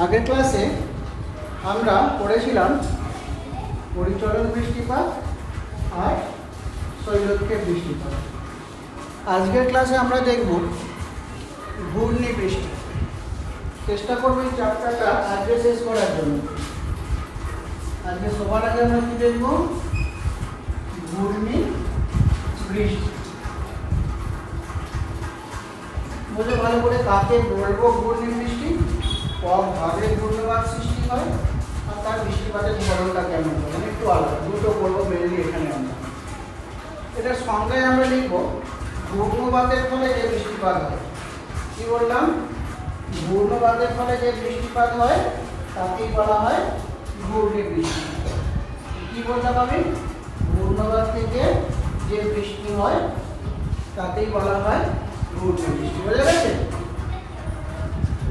আগের ক্লাসে আমরা পড়েছিলাম পরিচলন বৃষ্টিপাত আর শৈলক্ষেপ বৃষ্টিপাত। আজকের ক্লাসে আমরা দেখব ঘূর্ণি বৃষ্টি। চেষ্টা করবো এই চ্যাপ্টারটা আজকে শেষ করার জন্য। আজকে সবার আগে আমরা কি দেখব? ঘূর্ণি বৃষ্টি। বলে ভালো করে কাকে বলবো ঘূর্ণি বৃষ্টি, কভাবে ঘূর্ণিবাত সৃষ্টি হয় আর তার বৃষ্টিপাতের ধরনটা কেমন হয়, মানে একটু আলাদা। দুটো বলবো মেনলি এখানে আমরা। এটার সংজ্ঞায় আমরা লিখব ঘূর্ণবাতের ফলে যে বৃষ্টিপাত হয়। কি বললাম? ঘূর্ণবাতের ফলে যে বৃষ্টিপাত হয় তাকেই বলা হয় ঘূর্ণি বৃষ্টি। কি বললাম আমি? ঘূর্ণবাত থেকে যে বৃষ্টি হয় তাকেই বলা হয় ঘূর্ণি বৃষ্টি। বোঝা গেছে?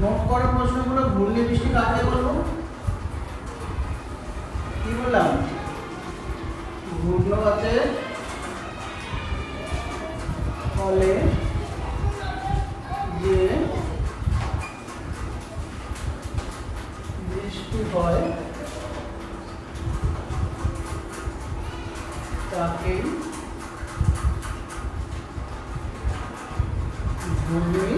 নোট করা প্রশ্নগুলো, ঘূর্ণি বৃষ্টি কাকে বলবো? কি বললাম? ঘূর্ণবাতের ফলে যে বৃষ্টি হয় তাকেই ঘূর্ণি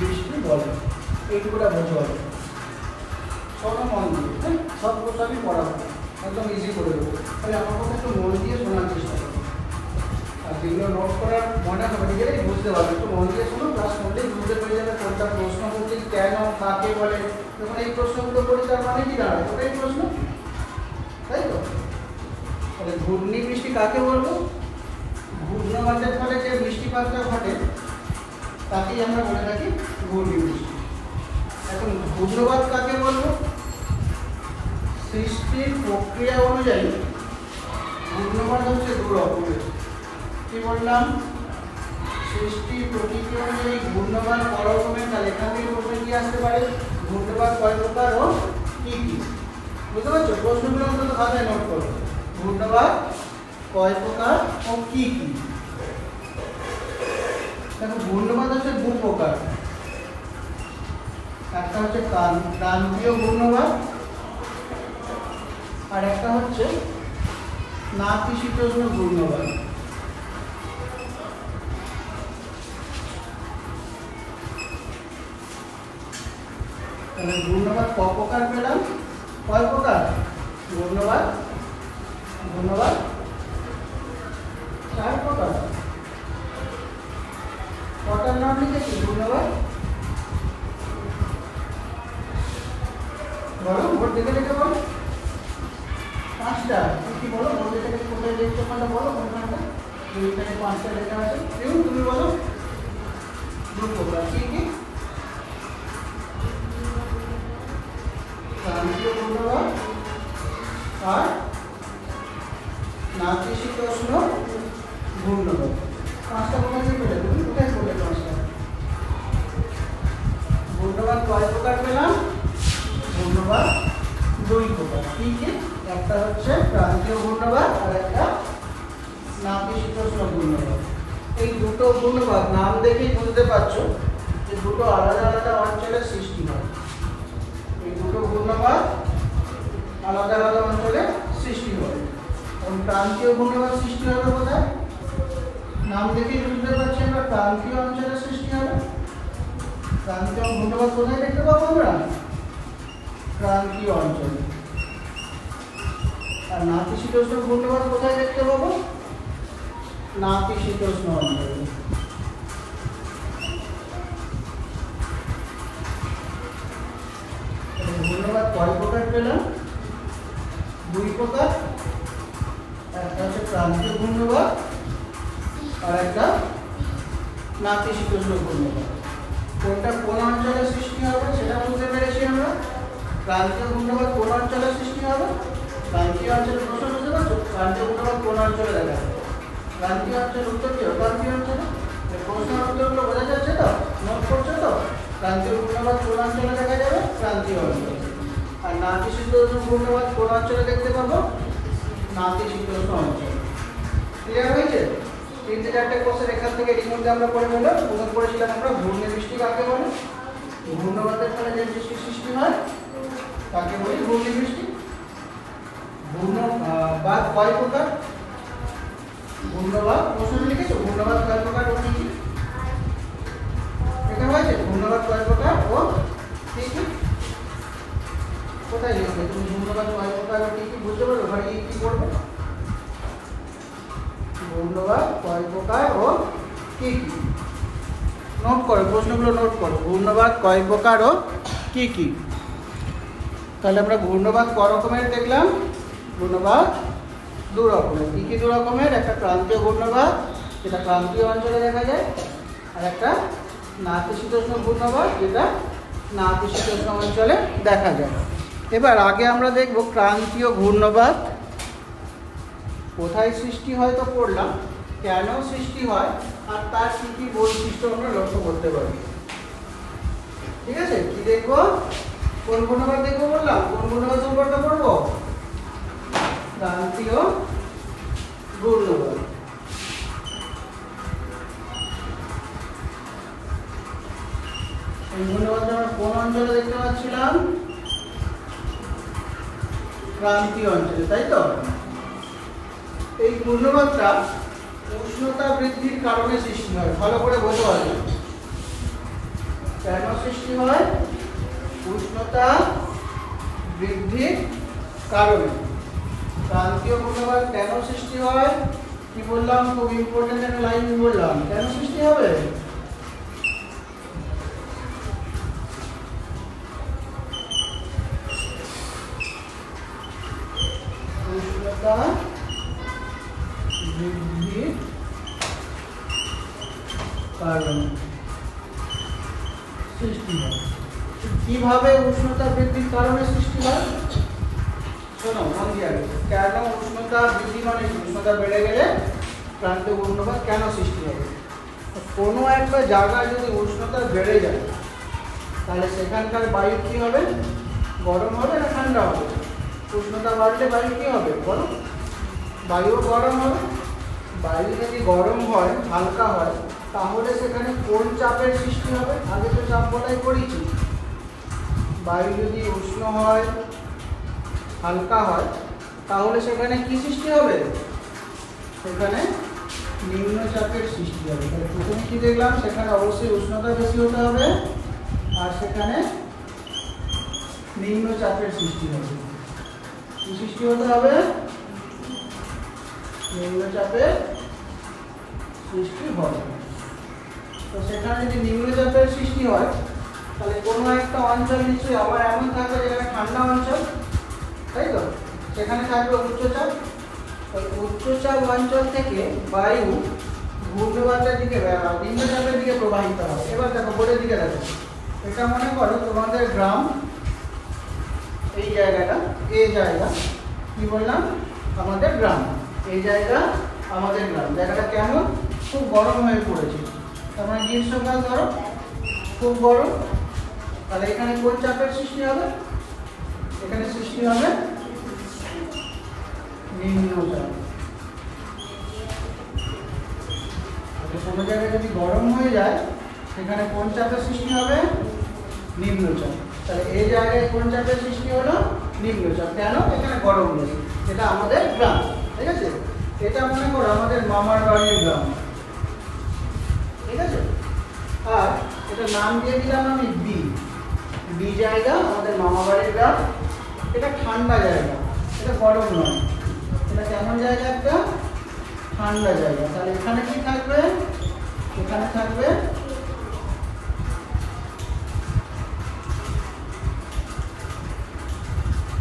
বৃষ্টি বলে। এইটুকুটা বোঝা হবে। শোনো মন দিয়ে, হ্যাঁ? সব প্রশ্ন আমি পড়াবো, একদম ইজি করে দেবো। তাহলে আমার কথা একটু মন দিয়ে শোনার চেষ্টা করো। আর যেগুলো নোট করার মনে হবে নিজেরাই বুঝতে পারবে। একটু মন দিয়ে শোনো, ক্লাস করলেই বুঝতে পেরে যাবে কোনটা প্রশ্ন করছে, কেন, কাকে বলে। যখন এই প্রশ্নগুলো করি তার মানে কি দাঁড়ায়? ওটাই প্রশ্ন, তাই তো? তাহলে ঘূর্ণি বৃষ্টি কাকে বলবো? ঘূর্ণবাতের ফলে যে বৃষ্টিপাতটা ঘটে তাকেই আমরা বলে থাকি ঘূর্ণি বৃষ্টি। এখন ঘূর্ণবাত কাকে বলবো? সৃষ্টির প্রক্রিয়া অনুযায়ী ঘূর্ণবাত হচ্ছে দু রকমের। কি বললাম? সৃষ্টির প্রকৃতি অনুযায়ী ঘূর্ণবাত কয় রকমের? তাহলে এখান থেকে প্রশ্ন কি আসতে পারে? ঘূর্ণবাত কয় প্রকার ও কি কি? বুঝতে পারছো? প্রশ্নগুলো অন্তত খাতায় নোট করো। ঘূর্ণবাত কয় প্রকার ও কি কি? দেখো, ঘূর্ণবাত হচ্ছে দু প্রকার। একটা হচ্ছে ক্রান্তীয় ঘূর্ণবাত আর একটা হচ্ছে নাতিশীতোষ্ণ ঘূর্ণবাত। তাহলে ঘূর্ণবাত ক প্রকার পেলাম? কয় প্রকার? ঘূর্ণবাত চার প্রকার। কটার নাম লিখেছি ঘূর্ণবাত? বলো, ভোট দেখে দেখে বলো। পাঁচটা। কি বলো? ভোট দেখে দেখে কোথায় দেখছো? কোনটা বলো? কোনখানটা? এইখানে পাঁচটা লেখা আছে। তুমি বলো। দু প্রকার। কি কি? ক্রান্তীয় ঘূর্ণবাত আর নাতিশীতোষ্ণ ঘূর্ণবাত। পাঁচটা কোথায় থেকে পেলে? তুমি কোথায় পড়লে পাঁচটা? ঘূর্ণবাত কয় প্রকার পেলাম? ঘূর্ণবাত দুই প্রকার। কি কি? একটা হচ্ছে ক্রান্তীয় ঘূর্ণবাত আর একটা নাতিশীতোষ্ণ ঘূর্ণবাত। এই দুটো ঘূর্ণবাত নাম দেখেই বুঝতে পারছো যে দুটো আলাদা আলাদা অঞ্চলে সৃষ্টি হয়। এই দুটো ঘূর্ণবাত আলাদা আলাদা অঞ্চলে সৃষ্টি হয়। এবং ক্রান্তীয় ঘূর্ণবাত সৃষ্টি হবে কোথায়? নাম দেখেই বুঝতে পারছি আমরা ক্রান্তীয় অঞ্চলে সৃষ্টি হবে। ক্রান্তীয় ঘূর্ণবাত কোথায় দেখতে পাবো আমরা? ক্রান্তীয় অঞ্চলে। আর নাতিশীতোষ্ণ ঘূর্ণবাত কোথায় দেখতে পাবো? নাতিশীতোষ্ণ অঞ্চলে। ঘূর্ণবাত কয় প্রকার পেলাম? দুই প্রকার। একটা হচ্ছে ক্রান্তীয় ঘূর্ণবাত আর একটা নাতিশীতোষ্ণ ঘূর্ণবাত। কোনটা কোন অঞ্চলে সৃষ্টি হবে সেটা বুঝতে পেরেছি আমরা। ক্রান্তীয় ঘূর্ণবাত কোন অঞ্চলে সৃষ্টি হবে? ক্রান্তীয় অঞ্চলে। প্রশ্ন বুঝতে পারছো? ক্রান্তীয় ঘূর্ণবাত কোন অঞ্চলে দেখা যাবে? ক্রান্তীয় অঞ্চল। উত্তর কি? ক্রান্তীয় অঞ্চলে। প্রশ্নের উত্তরগুলো বোঝা যাচ্ছে তো? নোট করছো তো? ক্রান্তীয় ঘূর্ণবাত কোন অঞ্চলে দেখা যাবে? ক্রান্তীয় অঞ্চলে। আর নাতিশীতোষ্ণ ঘূর্ণবাত কোন অঞ্চলে দেখতে পাবো? নাতিশীতোষ্ণ অঞ্চল। ক্লিয়ার হয়েছে? তিনটে চারটে কোর্সের এখান থেকে এর মধ্যে আমরা পড়ে ফেললাম। প্রথম পড়েছিলাম আমরা ঘূর্ণি বৃষ্টি কাকে বলে, ঘূর্ণবাতের ফলে যে বৃষ্টির সৃষ্টি হয় তাকে বলি ঘূর্ণি বৃষ্টি। ঘূর্ণবাত কয় প্রকার? ঘূর্ণবাত প্রশ্ন লিখেছো, ঘূর্ণবাত কয় প্রকার ও কি কি? এটা হয়েছে ঘূর্ণবাত কয় প্রকার ও কি কি? কোথায় লিখবে তুমি ঘূর্ণবাত কয় প্রকার ও কি কি? বুঝতে পারো ওখানে কি করবে? ঘূর্ণবাত কয় প্রকার ও কি কি? নোট করো, প্রশ্নগুলো নোট করো। ঘূর্ণবাত কয় প্রকার ও কি কি? তাহলে আমরা ঘূর্ণবাত ক রকমের দেখলাম? ঘূর্ণবাত দু রকমের। কি কি দু রকমের? একটা ক্রান্তীয় ঘূর্ণবাত, যেটা ক্রান্তীয় অঞ্চলে দেখা যায়, আর একটা নাতিশীতোষ্ণ ঘূর্ণবাত, যেটা নাতিশীতোষ্ণ অঞ্চলে দেখা যায়। এবার আগে আমরা দেখব ক্রান্তীয় ঘূর্ণবাত কোথায় সৃষ্টি হয় তো পড়লাম, কেন সৃষ্টি হয় আর তার কি কি বৈশিষ্ট্য আমরা লক্ষ্য করতে পারি। ঠিক আছে, কি দেখবো? কোন ঘূর্ণবাত দেখবো বললাম? কোন ঘূর্ণবাত সম্পর্কে পড়বো? ক্রান্তীয় ঘূর্ণবাত। এই ঘূর্ণবাতটা আমরা কোন অঞ্চলে দেখতে পাচ্ছিলাম? ক্রান্তীয় অঞ্চলে, তাই তো? এই ঘূর্ণবাতটা উষ্ণতা বৃদ্ধির কারণে সৃষ্টি হয়। ভালো করে বোঝো আগে কেন সৃষ্টি হয়? উষ্ণতা বৃদ্ধির কারণে। ক্রান্তীয় ঘূর্ণবাত কেন সৃষ্টি হয়? কি বললাম? খুব ইম্পর্টেন্ট একটা লাইন বললাম। কেন সৃষ্টি হবে? উষ্ণতা বৃদ্ধির কারণে সৃষ্টি হয়। কিভাবে উষ্ণতা বৃদ্ধির কারণে সৃষ্টি হয়? শোনো মন দিয়ে, কেন উষ্ণতা বৃদ্ধি মানে উষ্ণতা বেড়ে গেলে ক্রান্তীয় ঘূর্ণবাত কেন সৃষ্টি হবে? কোনো একটা জায়গায় যদি উষ্ণতা বেড়ে যায় তাহলে সেখানকার বায়ু কি হবে? গরম হবে না ঠান্ডা হবে? উষ্ণতা বাড়লে বায়ু কি হবে বলো? বায়ু গরম হবে। বায়ু যদি গরম হয়, হালকা হয়, তাহলে সেখানে কোন চাপের সৃষ্টি হবে? আগে তো চাপ বলাই করেছি। বায়ু যদি উষ্ণ হয়, হালকা হয়, তাহলে সেখানে কি সৃষ্টি হবে? সেখানে নিম্নচাপের সৃষ্টি হবে। তাহলে প্রথমে কি দেখলাম? সেখানে অবশ্যই উষ্ণতা বেশি হতে হবে আর সেখানে নিম্নচাপের সৃষ্টি হবে। কি সৃষ্টি হতে হবে? নিম্নচাপের সৃষ্টি হবে। তো সেখানে যদি নিম্নচাপের সৃষ্টি হয় তাহলে কোনো একটা অঞ্চল নিশ্চয়ই আবার এমন থাকবে যেখানে ঠান্ডা অঞ্চল, তাই তো? সেখানে থাকবে উচ্চচাপ। উচ্চচাপ অঞ্চল থেকে বায়ু ঘূর্ণবাতের দিকে নিম্নচাপের দিকে প্রবাহিত হবে। এবার দেখো বোর্ডের দিকে দেখো, এটা মনে করো তোমাদের গ্রাম, এই জায়গাটা, এই জায়গা কি বললাম? আমাদের গ্রাম। এই জায়গা আমাদের গ্রাম। জায়গাটা কেমন? খুব গরম হয়ে পড়েছে। তার মানে গ্রীষ্মকাল ধরো, খুব গরম। তাহলে এখানে কোন চাপের সৃষ্টি হবে? এখানে সৃষ্টি হবে নিম্নচাপ। কোনো জায়গায় যদি গরম হয়ে যায় সেখানে কোন চাপের সৃষ্টি হবে? নিম্নচাপ। তাহলে এই জায়গায় কোন চাপের সৃষ্টি হলো? নিম্নচাপ। কেন? এখানে গরম নেই। এটা আমাদের গ্রাম, ঠিক আছে? এটা মনে করো আমাদের মামার বাড়ির গ্রাম, ঠিক আছে? আর এটা নাম দিয়ে দিলাম আমি বি। বি জায়গা আমাদের মামা বাড়ির গ্রাম। এটা ঠান্ডা জায়গা, এটা গরম নয়। এটা কেমন জায়গা? একটা ঠান্ডা জায়গা। তাহলে এখানে কি থাকবে? এখানে থাকবে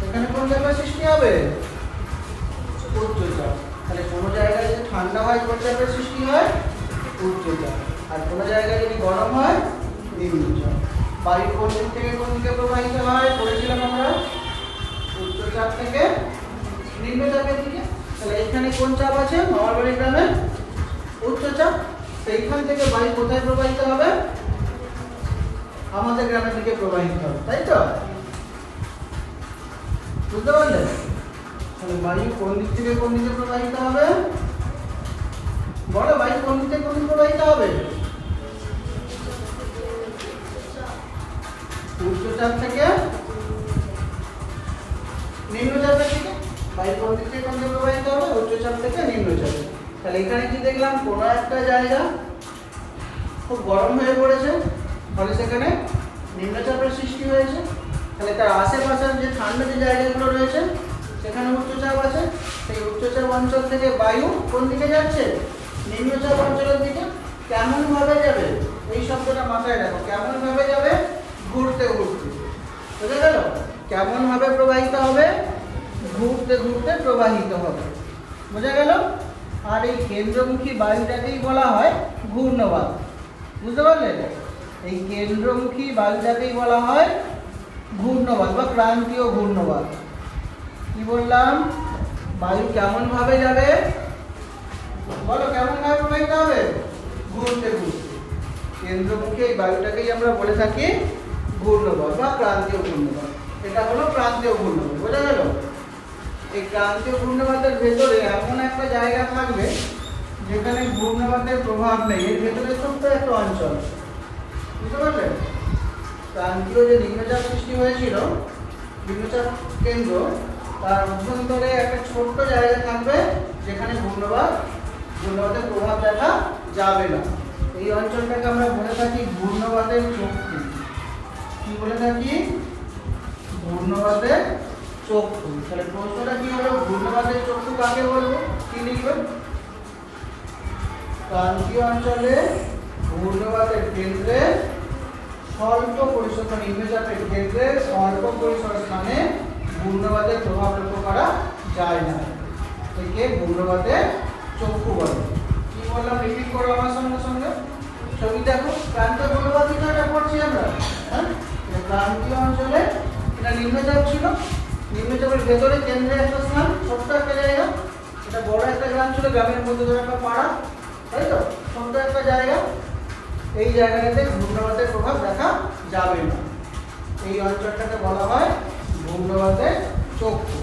এখানে কোন চাপের সৃষ্টি হবে? উচ্চচাপ। তাহলে কোনো জায়গায় যদি ঠান্ডা হয় কোন চাপের সৃষ্টি হয়? উচ্চচাপ। আর কোনো জায়গায় যদি গরম হয় নিম্নচাপ। বায়ু কোন দিক থেকে কোন দিকে প্রবাহিত হয় পড়েছিলাম আমরা? উচ্চচাপ থেকে নিম্নচাপের দিকে। তাহলে এখানে কোন চাপ আছে? মামার বাড়ি গ্রামে উচ্চচাপ। সেইখান থেকে বায়ু কোথায় প্রবাহিত হবে? আমাদের গ্রামের দিকে প্রবাহিত হবে, তাই তো? বুঝতে পারলে? তাহলে বায়ু কোন দিক থেকে কোন দিকে প্রবাহিত হবে? বলো বায়ু কোন দিক থেকে কোন দিকে প্রবাহিত হবে? উচ্চচাপ থেকে নিম্নচাপের দিকে। বায়ু কোন দিক থেকে কোন দিকে প্রবাহিত হবে? উচ্চচাপ থেকে নিম্নচাপে। তাহলে এখানে কি দেখলাম, কোনো একটা জায়গা খুব গরম হয়ে পড়েছে, ফলে সেখানে নিম্নচাপের সৃষ্টি হয়েছে। তাহলে তার আশেপাশের যে ঠান্ডা যে জায়গাগুলো রয়েছে সেখানে উচ্চচাপ আছে। সেই উচ্চচাপ অঞ্চল থেকে বায়ু কোন দিকে যাচ্ছে? নিম্নচাপ অঞ্চলের দিকে। কেমন ভাবে যাবে? এই শব্দটা মাথায় রাখো। কেমন ভাবে যাবে? ঘুরতে ঘুরতে। বুঝে গেল? কেমন ভাবে প্রবাহিত হবে? ঘুরতে ঘুরতে প্রবাহিত হবে। বুঝে গেল? আর এই কেন্দ্রমুখী বায়ুটাকেই বলা হয় ঘূর্ণবাত। বুঝতে পারলে? এই কেন্দ্রমুখী বায়ুটাকেই বলা হয় ঘূর্ণবাত বা ক্রান্তীয় ঘূর্ণবাত। কি বললাম? বায়ু কেমন ভাবে যাবে? বলো কেমন ভাবে প্রবাহিত হবে? ঘুরতে ঘুরতে। কেন্দ্রমুখী এই বায়ুটাকেই আমরা বলে থাকি ঘূর্ণবাত বা ক্রান্তীয় ঘূর্ণবাত। এটা হলো ক্রান্তীয় ঘূর্ণবাত। বোঝা গেল? এই ক্রান্তীয় ঘূর্ণবাতের ভেতরে এমন একটা জায়গা থাকবে যেখানে ঘূর্ণবাতের প্রভাব নেই। এর ভেতরে ছোট্ট একটা অঞ্চল। বুঝতে পারলেন? ক্রান্তীয় যে নিম্নচাপ সৃষ্টি হয়েছিল, নিম্নচাপ কেন্দ্র, তার অভ্যন্তরে একটা ছোট্ট জায়গা থাকবে যেখানে ঘূর্ণবাতের প্রভাব দেখা যাবে না। এই অঞ্চলটাকে আমরা বলে থাকি ঘূর্ণবাতের চক্ষু। কি বলে থাকি? ঘূর্ণবাতের চক্ষু। তাহলে প্রশ্নটা কি হলো? ঘূর্ণবাতের চক্ষু কাকে বলবো? কি লিখবেন? ক্রান্তীয় অঞ্চলে ঘূর্ণবাতের কেন্দ্রে স্বল্প পরিসর, নিম্নচাপের কেন্দ্রে স্বল্প পরিসর স্থানে ঘূর্ণবাতের প্রভাব লক্ষ্য করা যায় না। একে ঘূর্ণবাতের চক্ষু বলে। কি বললাম? রিপিট করো আমার সঙ্গে সঙ্গে। ছবি দেখো। ক্রান্তীয় ঘূর্ণবাত কিন্তু এটা পড়ছি আমরা। হ্যাঁ, ক্রান্তীয় অঞ্চলে এটা নিম্নচাপ ছিল। নিম্নচাপের ভেতরে কেন্দ্রে একটা স্থান, ছোট্ট একটা জায়গা। এটা বড় একটা গ্রাম ছিল, গ্রামের মধ্যে ধরে একটা পাড়া, তাই তো? ছোট্ট একটা জায়গা। এই জায়গাটাতে ঘূর্ণবাতের প্রভাব দেখা যাবে না। এই অঞ্চলটাকে বলা হয় ঘূর্ণবাতের চক্ষু।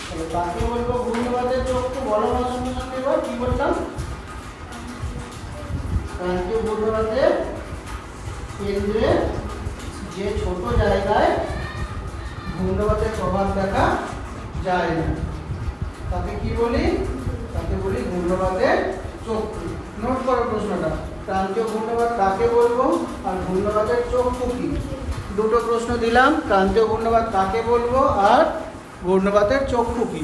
তাহলে কাকে বলবো ঘূর্ণবাতের চক্ষু? বলো আমার সঙ্গে সঙ্গে। এবার কি বললাম? ক্রান্তীয় ঘূর্ণবাতের কেন্দ্রে যে ছোট জায়গায় ঘূর্ণবাতের প্রভাব দেখা যায় না, তাকে কি বলি? তাকে বলি ঘূর্ণবাতের চক্ষু। নোট করো প্রশ্নটা। ক্রান্তীয় ঘূর্ণবাত কাকে বলবো আর ঘূর্ণবাতের চক্ষু কি? দুটো প্রশ্ন দিলাম। ক্রান্তীয় ঘূর্ণবাত কাকে বলবো আর ঘূর্ণবাতের চক্ষু কি?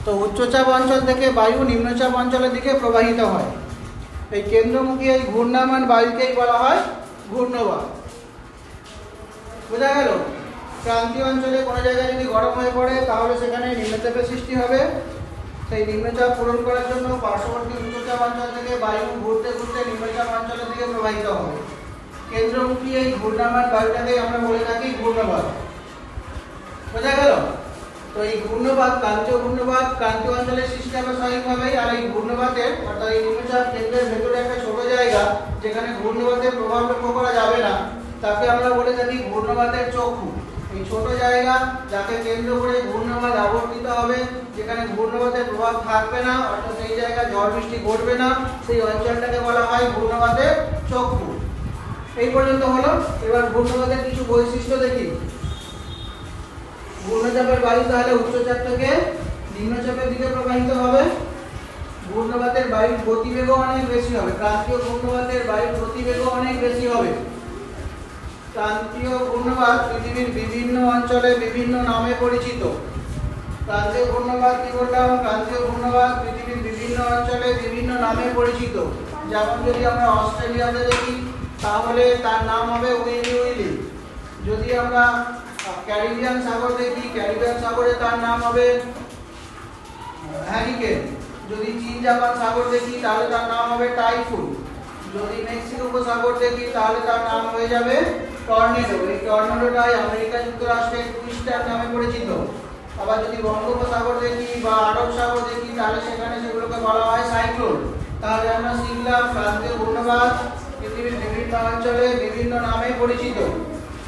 তো উচ্চচাপ অঞ্চল থেকে বায়ু নিম্নচাপ অঞ্চলের দিকে প্রবাহিত হয়। এই কেন্দ্রমুখী এই ঘূর্ণায়মান বায়ুকেই বলা হয় ঘূর্ণবাত। বোঝা গেল? ক্রান্তীয় অঞ্চলে কোনো জায়গায় যদি গরম হয়ে পড়ে তাহলে সেখানে নিম্নচাপের সৃষ্টি হবে। সেই নিম্নচাপ পূরণ করার জন্য পার্শ্ববর্তী উচ্চচাপ অঞ্চল থেকে বায়ু ঘুরতে ঘুরতে নিম্নচাপ অঞ্চলের দিকে প্রবাহিত হবে। কেন্দ্রমুখী এই ঘূর্ণায়মান বায়ুটাকেই আমরা বলে থাকি ঘূর্ণবাত। বোঝা গেল? তো এই ঘূর্ণবাত, ক্রান্তীয় ঘূর্ণবাত ক্রান্তীয় অঞ্চলে সৃষ্টি হবে স্বাভাবিকভাবেই। আর এই ঘূর্ণবাতের অর্থাৎ এই নিম্নচাপ কেন্দ্রের ভেতরে একটা ছোট জায়গা যেখানে ঘূর্ণবাতের প্রভাব লক্ষ্য করা যাবে না, তাকে আমরা বলে থাকি ঘূর্ণবাতের চক্ষু। এই ছোট জায়গা যাকে কেন্দ্র করে ঘূর্ণবাত আবর্তিত হবে, যেখানে ঘূর্ণবাতের প্রভাব থাকবে না, অর্থাৎ সেই জায়গায় ঝড় বৃষ্টি ঘটবে না, সেই অঞ্চলটাকে বলা হয় ঘূর্ণবাতের চক্ষু। এই পর্যন্ত হলো। এবার ঘূর্ণবাতের কিছু বৈশিষ্ট্য দেখি। ঘূর্ণচাপের বায়ু তাহলে উচ্চচাপ থেকে নিম্নচাপের দিকে প্রবাহিত হবে। ঘূর্ণবাতের বায়ুর গতিবেগও অনেক বেশি হবে। ক্রান্তীয় ঘূর্ণবাতের বায়ুর গতিবেগও অনেক বেশি হবে। ক্রান্তীয় ঘূর্ণবাত পৃথিবীর বিভিন্ন অঞ্চলে বিভিন্ন নামে পরিচিত। ক্রান্তীয় ঘূর্ণবাত কি বললাম? ক্রান্তীয় ঘূর্ণবাত পৃথিবীর বিভিন্ন অঞ্চলে বিভিন্ন নামে পরিচিত। যেমন যদি আমরা অস্ট্রেলিয়াতে দেখি তাহলে তার নাম হবে উইলি উইলি। যদি আমরা ক্যারিবিয়ান সাগর দেখি, ক্যারিবিয়ান সাগরে তার নাম হবে হ্যারিকেন। যদি চীন জাপান সাগর দেখি তাহলে তার নাম হবে টাইফুন। যদি মেক্সিকো উপসাগর দেখি তাহলে তার নাম হয়ে যাবে টর্নেডো। এই টর্নেডোটাই আমেরিকা যুক্তরাষ্ট্রের টুইস্টার নামে পরিচিত। আবার যদি বঙ্গোপসাগর দেখি বা আরব সাগর দেখি তাহলে সেখানে সেগুলোকে বলা হয় সাইক্লোন। তাহলে আমরা শিখলাম ক্রান্তীয় ঘূর্ণবাত পৃথিবীর বিভিন্ন অঞ্চলে বিভিন্ন নামে পরিচিত।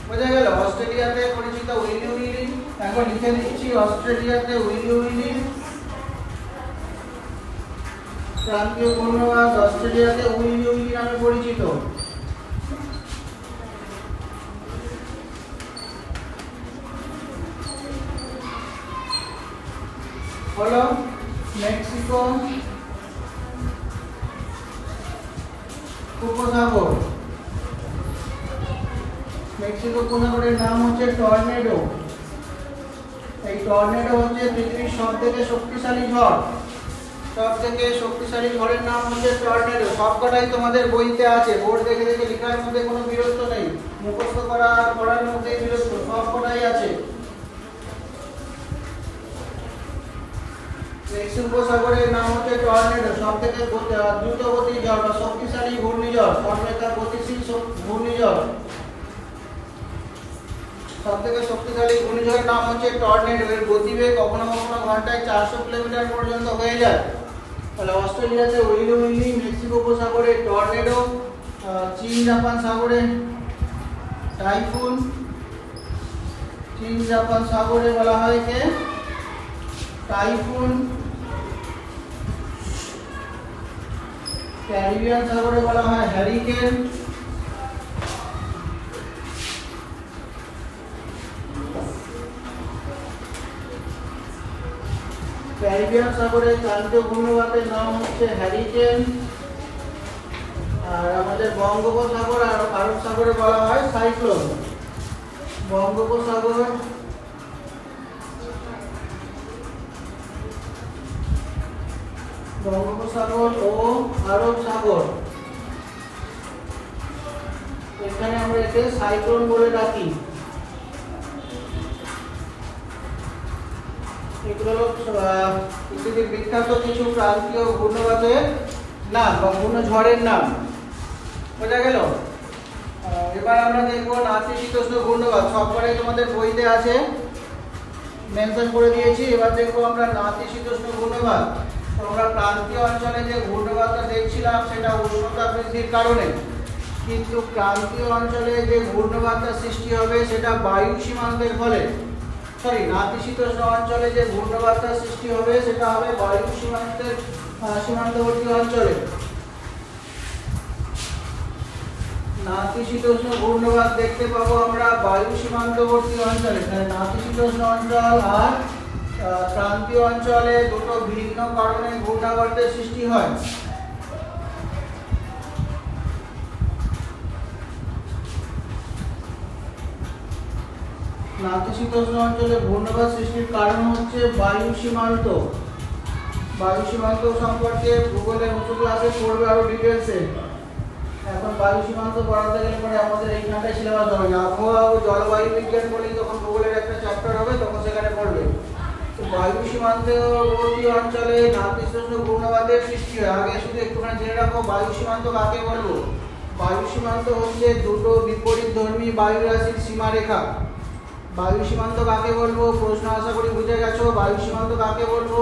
বোঝা গেল? অস্ট্রেলিয়াতে পরিচিত উইলি উইলি। এখন লিখে দিচ্ছি অস্ট্রেলিয়াতে উইলি উইলি। ক্রান্তীয় ঘূর্ণবাত অস্ট্রেলিয়াতে উইলি উইলি নামে পরিচিত। হলো মেক্সিকো উপসাগর। মেক্সিকো উপসাগরের নাম হচ্ছে টর্নেডো। এই টর্নেডো হচ্ছে পৃথিবীর সবথেকে শক্তিশালী ঝড়। সবথেকে শক্তিশালী ঝড়ের নাম হচ্ছে টর্নেডো। সবকটাই তোমাদের বইতে আছে, বোর্ড দেখে দেখে লেখার মধ্যে কোনো বিরক্ত নেই, মুখস্থ করার মধ্যে বিরক্ত, সবকটাই আছে। মেক্সিকো উপসাগরের নাম হচ্ছে টর্নেডো। সবথেকে দ্রুতগতি ঝড় বা শক্তিশালী ঘূর্ণিঝড়, সর্বাপেক্ষা গতিশীল ঘূর্ণিঝড়। সবথেকে শক্তিশালী ঘূর্ণিঝড়ের নাম হচ্ছে টর্নেডো। এর গতিবেগ কখনো কখনো ঘন্টায় 400 কিলোমিটার পর্যন্ত হয়ে যায়। তাহলে অস্ট্রেলিয়াতে উইলি উইলি, মেক্সিকো উপসাগরে টর্নেডো, চীন জাপান সাগরে টাইফুন। চীন জাপান সাগরে বলা হয় কে? টাইফুন। ক্যারিবিয়ান সাগরে বলা হয় হ্যারিকেন। ক্যারিবিয়ান সাগরে ক্রান্তীয় ঘূর্ণিবাতের নাম হচ্ছে হ্যারিকেন। আর আমাদের বঙ্গোপসাগর আর আরব সাগরে বলা হয় সাইক্লোন। বঙ্গোপসাগর, বঙ্গোপসাগর ও আরব সাগর, এখানে আমরা একে সাইক্লোন বলে ডাকি। এগুলো পৃথিবীর বিখ্যাত কিছু ক্রান্তীয় ঘূর্ণিবাতের নাম বা ঘূর্ণঝড়ের নাম। বোঝা গেল? এবার আমরা দেখব নাতিশীতোষ্ণ ঘূর্ণিবাত। সবকটাই তোমাদের বইতে আছে, মেনশন করে দিয়েছি। এবার দেখবো আমরা নাতিশীতোষ্ণ ঘূর্ণিবাত। আমরা প্রান্তীয় অঞ্চলে যে ঘূর্ণিবাতটা দেখছিলাম সেটা উষ্ণতা বৃদ্ধির কারণে, কিন্তু ক্রান্তীয় অঞ্চলে যে ঘূর্ণিবাতটা সৃষ্টি হবে সেটা বায়ু সীমান্তের ফলে। নাতিশীতোষ্ণ অঞ্চলে যে ঘূর্ণিবাতটা সৃষ্টি হবে সেটা হবে বায়ু সীমান্তবর্তী অঞ্চলে। নাতিশীতোষ্ণ ঘূর্ণিবাত দেখতে পাবো আমরা বায়ু সীমান্তবর্তী অঞ্চলে। নাতিশীতোষ্ণ অঞ্চল আর ক্রান্তীয় অঞ্চলে দুটো ভিন্ন কারণে ঘূর্ণিবাতের সৃষ্টি হয়। নাতিশীতোষ্ণ অঞ্চলে ঘূর্ণিবাত সৃষ্টির কারণ হচ্ছে বায়ু সীমান্ত। বায়ু সীমান্ত সম্পর্কে ভূগোলের উঁচু ক্লাসে পড়বে আরো ডিটেলসে। এখন বায়ু সীমান্ত পড়াতে গেলে পরে আমাদের এইখানটায় সিলেবাস হবে না। আবহাওয়া ও জলবায়ু বিজ্ঞান বলেই তখন ভূগোলের একটা চ্যাপ্টার হবে, তখন সেখানে পড়বে। তো বায়ু সীমান্তবর্তী অঞ্চলে নাতিশীতোষ্ণ ঘূর্ণিবাতের সৃষ্টি হয়। আগে শুধু একটুখানি জেনে রাখো বায়ু সীমান্ত কাকে বলবো। বায়ু সীমান্ত হচ্ছে দুটো বিপরীতধর্মী বায়ু রাশির সীমারেখা। বায়ু সীমান্ত কাকে বলবো? প্রশ্ন আশা করি বুঝে গেছো। বায়ু সীমান্ত কাকে বলবো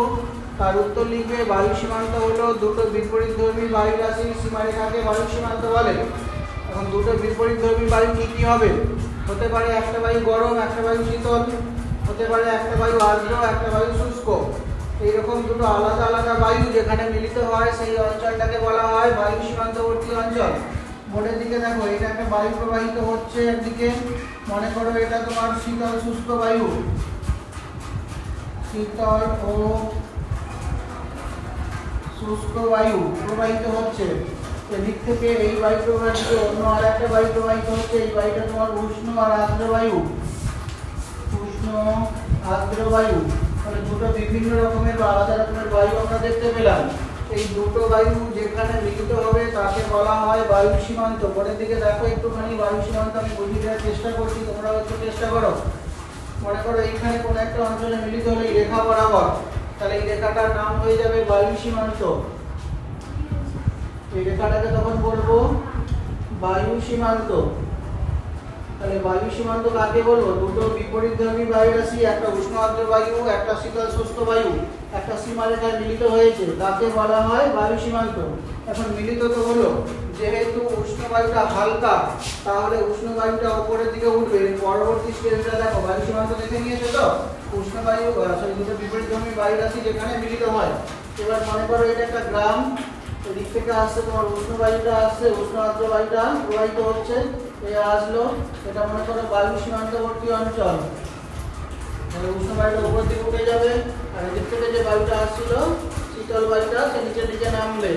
তার উত্তর লিখবে। বায়ু সীমান্ত হলো দুটো বিপরীতধর্মী বায়ু রাশির সীমারেখাকে বায়ু সীমান্ত বলে। এখন দুটো বিপরীতধর্মী বায়ু কি কি হবে? হতে পারে একটা বায়ু গরম, একটা বায়ু শীতল। হতে পারে একটা বায়ু আর্দ্র, একটা বায়ু শুষ্ক। এইরকম দুটো আলাদা আলাদা বায়ু যেখানে মিলিত হয় সেই অঞ্চলটাকে বলা হয় বায়ু সীমান্তবর্তী অঞ্চল। বোর্ডের দিকে দেখো, এটা একটা বায়ু প্রবাহিত হচ্ছে একদিকে। মনে করো এটা তোমার শীতল শুষ্ক বায়ু, শীতল ও শুষ্ক বায়ু প্রবাহিত হচ্ছে। এদিক থেকে এই বায়ু প্রবাহিত, অন্য আর একটা বায়ু প্রবাহিত হচ্ছে। এই বায়ুটা তোমার উষ্ণ আর আর্দ্র বায়ু, উষ্ণ আর্দ্র বায়ু। মানে দুটো বিভিন্ন রকমের বা আলাদা রকমের বায়ু আমরা দেখতে পেলাম। এই দুটো বায়ু যেখানে মিলিত হবে তাকে বলা হয় বায়ু সীমান্ত। পরের দিকে দেখো একটুখানি বায়ু সীমান্ত আমি বুঝিয়ে দেওয়ার চেষ্টা করছি, তোমরাও একটু চেষ্টা করো। মনে করো এইখানে কোনো একটা অঞ্চলে মিলিত হলো এই রেখা বরাবর, তাহলে এই রেখাটার নাম হয়ে যাবে বায়ু সীমান্ত। এই রেখাটাকে তখন বলবো বায়ু সীমান্ত। তাহলে বায়ু সীমান্ত কাকে বলবো? দুটো বিপরীতধর্মী বায়ু রাশি, একটা উষ্ণ আর্দ্র বায়ু, একটা শীতল শুষ্ক বায়ু, একটা সীমারেখায় মিলিত হয়েছে, তাকে বলা হয় বায়ু সীমান্ত। এখন মিলিত তো হলো, যেহেতু উষ্ণ বায়ুটা হালকা তাহলে উষ্ণ বায়ুটা উপরের দিকে উঠবে। পরবর্তী স্টেজটা দেখো, বায়ু সীমান্ত দেখে নিয়েছো তো? উষ্ণ বায়ু দুটো বিপরীতধর্মী বায়ু রাশি যেখানে মিলিত হয়। এবার মনে করো এটা একটা গ্রাম, এদিক থেকে আসছে তোমার উষ্ণ বায়ুটা আসছে, উষ্ণ আর্দ্র বায়ুটা প্রবাহিত হচ্ছে, এই আসলো, এটা মনে করো বায়ু সীমান্তবর্তী অঞ্চল, তাহলে উষ্ণ বায়ুটা উপর দিকে উঠে যাবে, আর এদিক থেকে যে বায়ুটা আসছিল শীতল বায়ুটা সে নিচে নিচে নামবে।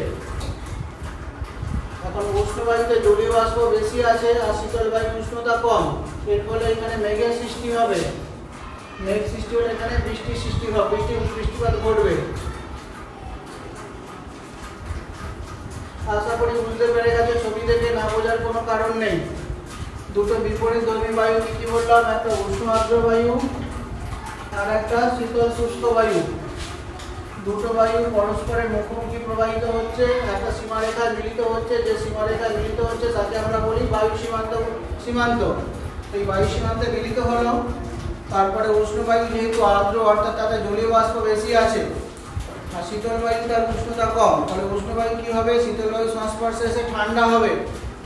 এখন উষ্ণ বায়ুতে জলীয় বাষ্প বেশি আছে আর শীতল বায়ুর উষ্ণতা কম, এর ফলে এখানে মেঘের সৃষ্টি হবে, মেঘ সৃষ্টি হলে এখানে বৃষ্টির সৃষ্টি হবে, বৃষ্টিপাত ঘটবে। আশা করি বুঝতে পেরে গেছে, ছবি দেখে না বোঝার কোনো কারণ নেই। দুটো বিপরীতধর্মী বায়ু কি বললাম, একটা উষ্ণ আর্দ্র বায়ু আর একটা শীতল শুষ্ক বায়ু। দুটো বায়ু পরস্পরের মুখোমুখি প্রবাহিত হচ্ছে, একটা সীমারেখা মিলিত হচ্ছে, যে সীমারেখা মিলিত হচ্ছে তাকে আমরা বলি বায়ু সীমান্ত। এই বায়ু সীমান্তে মিলিত হলো, তারপরে উষ্ণ বায়ু যেহেতু আর্দ্র অর্থাৎ তাতে জলীয় বাষ্প বেশি আছে, আর শীতল বায়ু তার উষ্ণতা কম, তাহলে উষ্ণ বায়ু কি হবে, শীতল বায়ু সংস্পর্শে এসে ঠান্ডা হবে,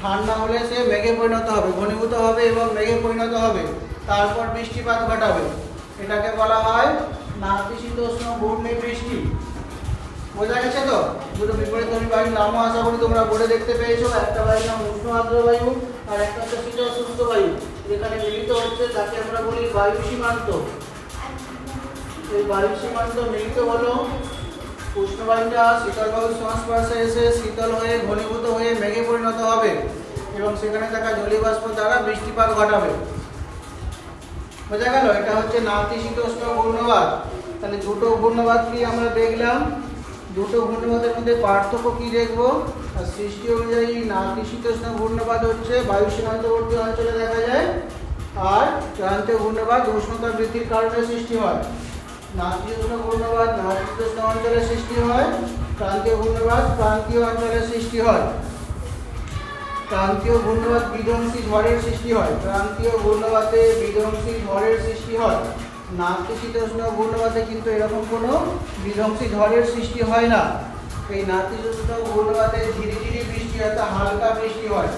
ঠান্ডা হলে সে মেঘে পরিণত হবে, ঘনীভূত হবে এবং মেঘে পরিণত হবে, তারপর বৃষ্টিপাত ঘটাবে। এটাকে বলা হয় নাতিশীতোষ্ণ ঘূর্ণিবৃষ্টি। বোঝা গেছে তো? দুটো বিপরীতধর্মী বায়ুর নামও আশা করি তোমরা বোর্ডে দেখতে পেয়েছো, একটা বায়ুর নাম উষ্ণ আর্দ্র বায়ু আর একটা হচ্ছে শীতল শুষ্ক বায়ু, যেখানে মিলিত হচ্ছে তাকে আমরা বলি বায়ু সীমান্ত। এই বায়ু সীমান্ত মিলিত হলো, উষ্ণ বায়ুটা শীতল বায়ুর সংস্পর্শে এসে শীতল হয়ে ঘনীভূত হয়ে মেঘে পরিণত হবে এবং সেখানে থাকা জলীয় বাষ্প দ্বারা বৃষ্টিপাত ঘটাবে। বোঝা গেল? এটা হচ্ছে নাতিশীতোষ্ণ ঘূর্ণবাত। তাহলে দুটো ঘূর্ণবাত কি আমরা দেখলাম, দুটো ঘূর্ণবাতের মধ্যে পার্থক্য কি দেখবো, আর সৃষ্টি অনুযায়ী নাতিশীতোষ্ণ ঘূর্ণবাত হচ্ছে বায়ু সীমান্তবর্তী অঞ্চলে দেখা যায়, আর ক্রান্তীয় ঘূর্ণবাত উষ্ণতা বৃদ্ধির কারণে সৃষ্টি হয়। নাতিশীতোষ্ণ ঘূর্ণবাত নাতিশীতোষ্ণ অঞ্চলে সৃষ্টি হয়, ক্রান্তীয় ঘূর্ণবাত ক্রান্তীয় অঞ্চলে সৃষ্টি হয়। ক্রান্তীয় ঘূর্ণবাত বিধ্বংসী ঝড়ের সৃষ্টি হয়, ক্রান্তীয় ঘূর্ণবাতে বিধ্বংসী ঝড়ের সৃষ্টি হয়। নাতিশীতোষ্ণ ঘূর্ণবাতে কিন্তু এরকম কোনো বিধ্বংসী ঝড়ের সৃষ্টি হয় না। এই নাতিশীতোষ্ণ ঘূর্ণবাতে ঝিরিঝিরি বৃষ্টি অর্থাৎ হালকা বৃষ্টি হয়,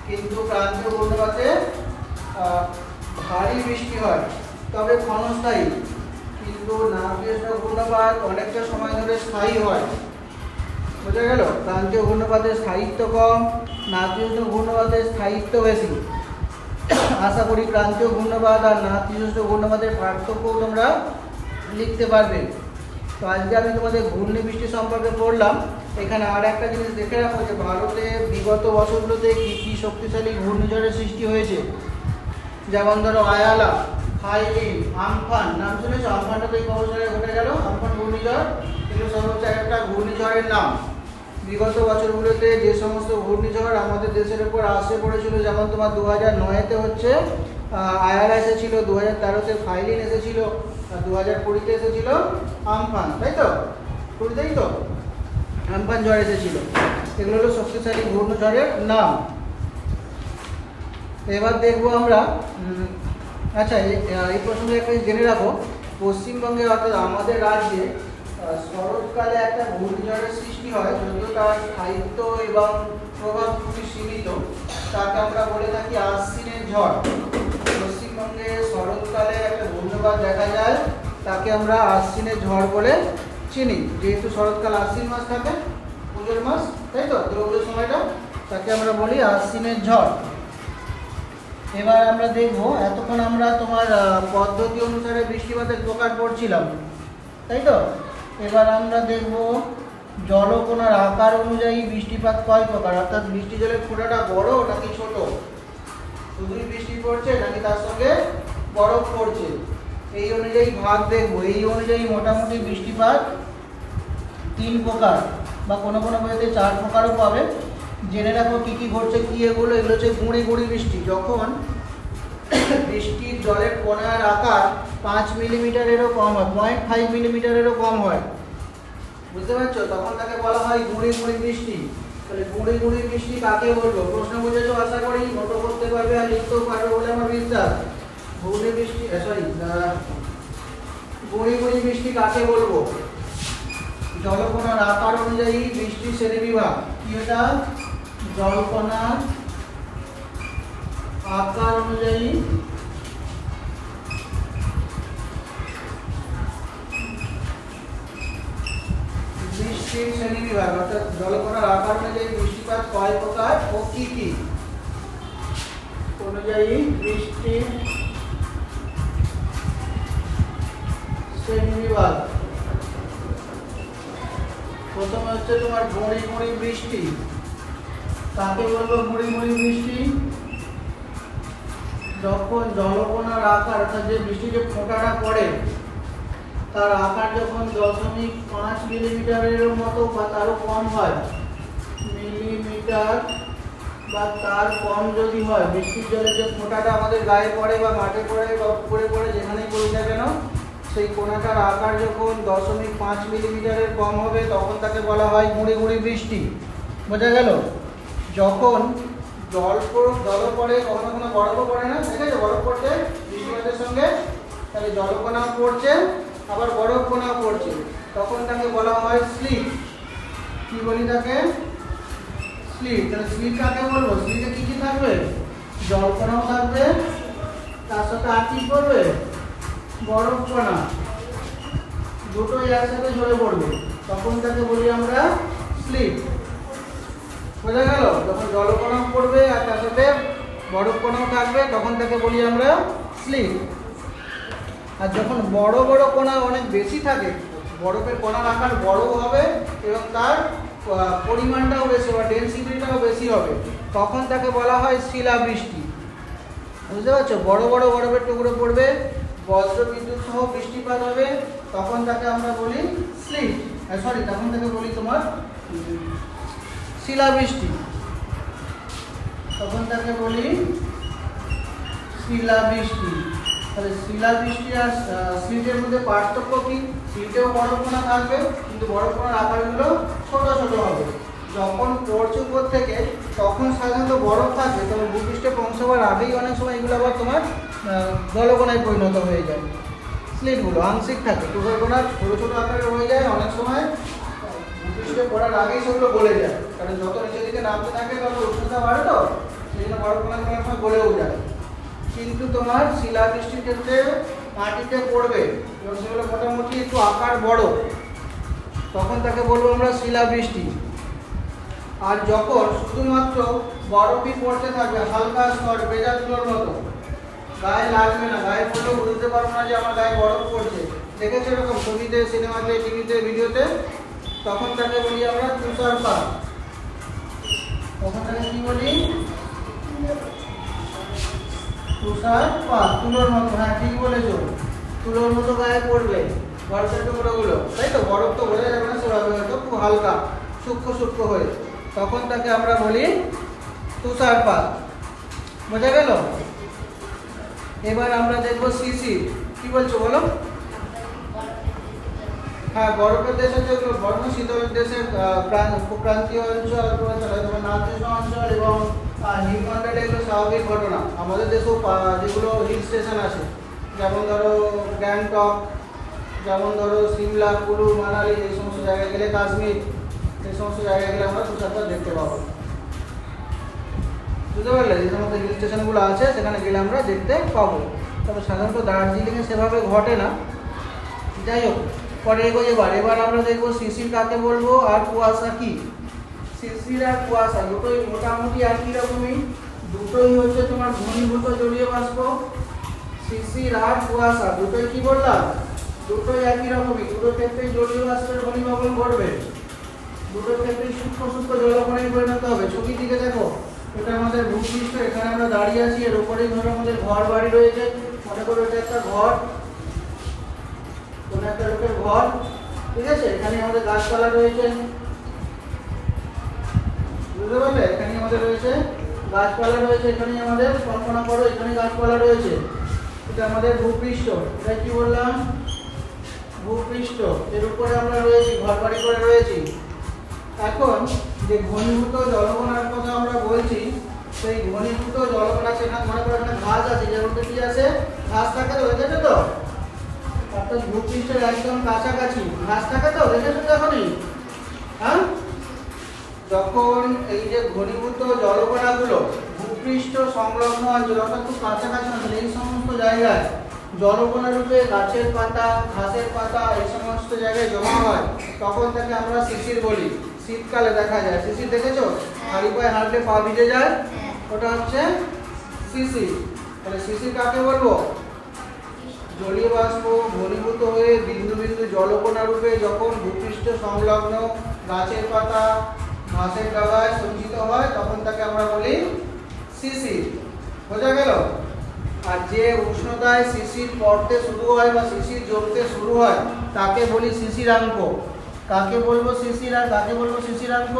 কিন্তু ক্রান্তীয় ঘূর্ণবাতে ভারী বৃষ্টি হয়, তবে ক্ষণস্থায়ী। কিন্তু নাতিশীতোষ্ণ ঘূর্ণবাত অনেকটা সময় ধরে স্থায়ী হয়। বোঝা গেল? ক্রান্তীয় ঘূর্ণবাতের স্থায়িত্ব কম, নাতিশীতোষ্ণ ঘূর্ণবাতের স্থায়িত্ব বেশি। আশা করি ক্রান্তীয় ঘূর্ণবাত আর নাতিশীতোষ্ণ ঘূর্ণবাতের পার্থক্য তোমরা লিখতে পারবে। তো আজকে আমি তোমাদের ঘূর্ণিবৃষ্টি সম্পর্কে পড়লাম। এখানে আর একটা জিনিস দেখে রাখো যে ভারতে বিগত বছরগুলোতে কী কী শক্তিশালী ঘূর্ণিঝড়ের সৃষ্টি হয়েছে। যেমন ধরো আয়ালা, ফাইলিন, আমফান, নাম শুনেছো? আমফানটা তো এই বছরে ঘটে গেল, আমফান ঘূর্ণিঝড়, এগুলো সব হচ্ছে একটা ঘূর্ণিঝড়ের নাম। বিগত বছরগুলোতে যে সমস্ত ঘূর্ণিঝড় আমাদের দেশের উপর আসে পড়েছিল, যেমন তোমার 2009-তে হচ্ছে আয়ালা এসেছিল, 2013-তে ফাইলিন এসেছিল, আর 2020-তে এসেছিল আমফান, তাই তো? 20তেই তো আমফান ঝড় এসেছিল। এগুলো হলো শক্তিশালী ঘূর্ণিঝড়ের নাম। এবার দেখবো আমরা, আচ্ছা এই প্রসঙ্গে একটা জেনে রাখো, পশ্চিমবঙ্গে অর্থাৎ আমাদের রাজ্যে শরৎকালে একটা ঘূর্ণিঝড়ের সৃষ্টি হয়, যদিও তার স্থায়িত্ব এবং প্রভাব খুবই সীমিত, তাকে আমরা বলে থাকি আশ্বিনের ঝড়। পশ্চিমবঙ্গে শরৎকালে একটা ঘূর্ণিঝড় দেখা যায়, তাকে আমরা আশ্বিনের ঝড় বলে চিনি, যেহেতু শরৎকাল আশ্বিন মাস থাকে, পুজোর মাস, তাই তো, দুর্গাপুজোর সময়টা, তাকে আমরা বলি আশ্বিনের ঝড়। এবার আমরা দেখবো, এতক্ষণ আমরা তোমার পদ্ধতি অনুসারে বৃষ্টিপাতের প্রকার পড়ছিলাম, তাই তো? এবার আমরা দেখব জলকণার আকার অনুযায়ী বৃষ্টিপাত কয় প্রকার, অর্থাৎ বৃষ্টি জলের ফোঁটাটা বড় নাকি ছোট, শুধুই বৃষ্টি পড়ছে নাকি তার সঙ্গে বরফ পড়ছে, এই অনুযায়ী ভাগ দেখব। এই অনুযায়ী মোটামুটি বৃষ্টিপাত 3 প্রকার বা কোনো কোনো বইতে 4 প্রকারও পাবে। জেনে রাখো কী কী ঘটছে, কী এগুলো হচ্ছে গুঁড়ি গুঁড়ি বৃষ্টি। যখন বৃষ্টির জলের কণার আকার 5 মিলিমিটারেরও কম হয়, 0.5 মিলিমিটারেরও কম হয়, বুঝতে পারছো, তখন তাকে বলা হয় গুঁড়ি গুঁড়ি বৃষ্টি। তাহলে গুঁড়ি গুঁড়ি বৃষ্টি কাকে বলবো? প্রশ্ন বুঝেছো আশা করি, নোটও করতে পারবে আর লিখতেও পারবে বলে আমার বিশ্বাস। গুঁড়ি বৃষ্টি গুঁড়ি গুঁড়ি বৃষ্টি কাকে বলবো? জলকণার আকার অনুযায়ী বৃষ্টির শ্রেণীবিভাগ কি, এটা জলকণার আকার অনুযায়ী বৃষ্টির শ্রেণীবিভাগ অর্থাৎ জলকণার আকার অনুযায়ী বৃষ্টিপাত কয় প্রকার ও কি কি অনুযায়ী বৃষ্টির শ্রেণীবিভাগ। প্রথমে হচ্ছে তোমার গুঁড়ি গুঁড়ি বৃষ্টি। কাকে বলবো গুঁড়ি গুঁড়ি বৃষ্টি? যখন জলকণার আকার অর্থাৎ যে বৃষ্টি যে ফোঁটাটা পড়ে তার আকার যখন 0.5 মিলিমিটারের মতো বা তারও কম হয়, মিলিমিটার বা তার কম যদি হয়, বৃষ্টির জলে যে ফোঁটাটা আমাদের গায়ে পড়ে বা মাঠে পড়ে বা পুকুরে পড়ে যেখানেই পড়ে না কেন, সেই কোনাটার আকার যখন 0.5 মিলিমিটারের কম হবে তখন তাকে বলা হয় গুঁড়ি গুঁড়ি বৃষ্টি। বোঝা গেল? যখন জল পড়ে, কখনো কখনো বরফও পড়ে না, ঠিক আছে? বরফ পড়ছে বৃষ্টিপাতের সঙ্গে, তাহলে জলকণাও পড়ছে আবার বরফ কণাও পড়ছে, তখন তাকে বলা হয় স্লিট। কি বলি তাকে? স্লিট। তাহলে স্লিট কাকে বলবো? স্লিটে কি কি থাকবে? জলকণাও থাকবে, তার সাথে আর কি পড়বে? বরফ কণা, দুটোই একসাথে ঝরে পড়বে, তখন তাকে বলি আমরা স্লিট। বোঝা গেল? যখন জলকণাও পড়বে আর তার সাথে বরফ কণাও থাকবে তখন তাকে বলি আমরা স্লিট। আর যখন বড় বড় কণা অনেক বেশি থাকে, বরফের কণার আকার বড় হবে এবং তার পরিমাণটাও বেশি হবে, ডেনসিটিটাও বেশি হবে, তখন তাকে বলা হয় শিলাবৃষ্টি। বুঝতে পারছো? বড় বড় বরফের টুকরো পড়বে, বজ্র বিদ্যুৎ সহ বৃষ্টিপাত হবে, তখন তাকে আমরা বলি স্লিট, তখন তাকে বলি তোমার শিলাবৃষ্টি। তখন তাকে বলি শিলাবৃষ্টি। তাহলে শিলাবৃষ্টি আর স্লিটের মধ্যে পার্থক্য কি? স্লিটেও বরফ কণা থাকবে কিন্তু বরফ কণার আকারগুলো ছোট ছোট হবে। যখন পড়ছে উপর থেকে তখন সাধারণত বরফ থাকবে, তবে ভূপৃষ্ঠে পৌঁছাবার আগেই অনেক সময় এগুলো আবার তোমার জলকণায় পরিণত হয়ে যায়। স্লিটগুলো আংশিক থাকে, তুষার কণা ছোট ছোট আকারে হয়ে যায়, অনেক সময় ভূপৃষ্ঠে পড়ার আগেই সেগুলো গলে যায়, কারণ যত নিচের দিকে নামতে থাকে তত উষ্ণতা বাড়ে, তো সেই জন্য বরফ কণা অনেক সময় গলেও যায়। কিন্তু তোমার শিলাবৃষ্টির ক্ষেত্রে মাটিতে পড়বে এবং সেগুলো মোটামুটি একটু আকার বড়, তখন তাকে বলবো আমরা শিলাবৃষ্টি। আর যখন শুধুমাত্র বরফই পড়তে থাকবে, হালকা স্তর ভেজা তুলোর মতো, গায়ে লাগবে না, গায়ে পড়লেও বুঝতে পারবো না যে আমার গায়ে বরফ পড়ছে, দেখেছো এরকম ছবিতে, সিনেমাতে, টিভিতে, ভিডিওতে, তখন তাকে বলি আমরা তুষারপাত। তখন তাকে কি বলি? তুষারপাত। তুলোর মতো, হ্যাঁ ঠিক বলেছো, তুলোর মতো গায়ে পড়বে বরফের টুকরোগুলো, তাই তো? বরফ তো বোঝা যাবে না সেভাবে, হয়তো খুব হালকা সূক্ষ্ম সূক্ষ্ম হয়ে, তখন তাকে আমরা বলি তুষারপাত। বোঝা গেল? এবার আমরা দেখবো শিশির। কি বলছো বলো? হ্যাঁ, বরফের দেশ হচ্ছে বর্ণ শীতল দেশের প্রান্তীয় অঞ্চল, নাতিশীতোষ্ণ অঞ্চল এবং হিমখণ্ডের এগুলো স্বাভাবিক ঘটনা। আমাদের দেশেও যেগুলো হিল স্টেশন আছে, যেমন ধরো গ্যাংটক, যেমন ধরো সিমলা, কুলু, মানালি, এই সমস্ত জায়গায় গেলে, কাশ্মীর, এই সমস্ত জায়গায় গেলে আমরা তুষারপাত দেখতে পাবো। বুঝতে পারলে? যে সমস্ত হিল স্টেশনগুলো আছে সেখানে গেলে আমরা দেখতে পাবো, তবে সাধারণত দার্জিলিংয়ে সেভাবে ঘটে না। যাই হোক, পরে এবার আমরা দেখবো শিশির কাকে বলবো আর কুয়াশা কি। শিশির আর কুয়াশা দুটোই মোটামুটি একই রকমই, দুটোই হচ্ছে তোমার ঘনীভূত জলীয় বাষ্প। শিশির আর কুয়াশা দুটোই কি বললাম? দুটোই একই রকমই, দুটোর ক্ষেত্রেই জলীয় বাষ্পের ঘনীভবন ঘটবে, দুটোর ক্ষেত্রেই সূক্ষ্ম সূক্ষ্ম জলকণায় পরিণত হবে। ছবির দিকে দেখো, এটা আমাদের ভূপৃষ্ঠ, এখানে আমরা দাঁড়িয়ে আছি, এর উপরেই ধরো আমাদের ঘর বাড়ি রয়েছে, মনে করো এটা একটা ঘর, কোনো একটা লোকের ঘর, ঠিক আছে? এখানে আমাদের গাছপালা রয়েছে, বুঝতে পারলে? এখানে আমাদের রয়েছে গাছপালা রয়েছে, এখানে আমাদের কল্পনা করো এখানে গাছপালা রয়েছে, এটা আমাদের ভূপৃষ্ঠ। এটা কি বললাম? ভূপৃষ্ঠ। এর উপরে আমরা রয়েছি, ঘর বাড়ি করে রয়েছি। এখন যে ঘনীভূত জলকণার কথা আমরা বলছি, সেই ঘনীভূত জলকণা, সেখানে মনে করো এখানে ঘাস আছে, যেমন কি আছে? ঘাস থাকে তো, দেখেছো তো? অর্থাৎ ভূপৃষ্ঠের একদম কাছাকাছি ঘাস থাকে তো, দেখেছো তো এখনই? হ্যাঁ, যখন এই যে ঘনীভূত জলকণাগুলো ভূপৃষ্ঠ সংলগ্ন অঞ্চল, অর্থাৎ খুব কাছাকাছি অঞ্চল, এই সমস্ত জায়গায় জলকণা রূপে গাছের পাতা, ঘাসের পাতা এই সমস্ত জায়গায় জমা হয়, তখন তাকে আমরা শিশির বলি। শীতকালে দেখা যায় শিশির, দেখেছো? খালি পায়ে হাঁটলে পা ভিজে যায়, ওটা হচ্ছে শিশির। তাহলে শিশির কাকে বলবো? জলীয় বাষ্প ঘনীভূত হয়ে বিন্দু বিন্দু জলকণা রূপে যখন ভূপৃষ্ঠ সংলগ্ন গাছের পাতা, ঘাসের ডগায় সঞ্চিত হয়, তখন তাকে আমরা বলি শিশির। বোঝা গেল? আর যে উষ্ণতায় শিশির পড়তে শুরু হয় বা শিশির জমতে শুরু হয়, তাকে বলি শিশিরাঙ্ক। কাকে বলবো শিশির আর কাকে বলবো শিশিরাঙ্ক?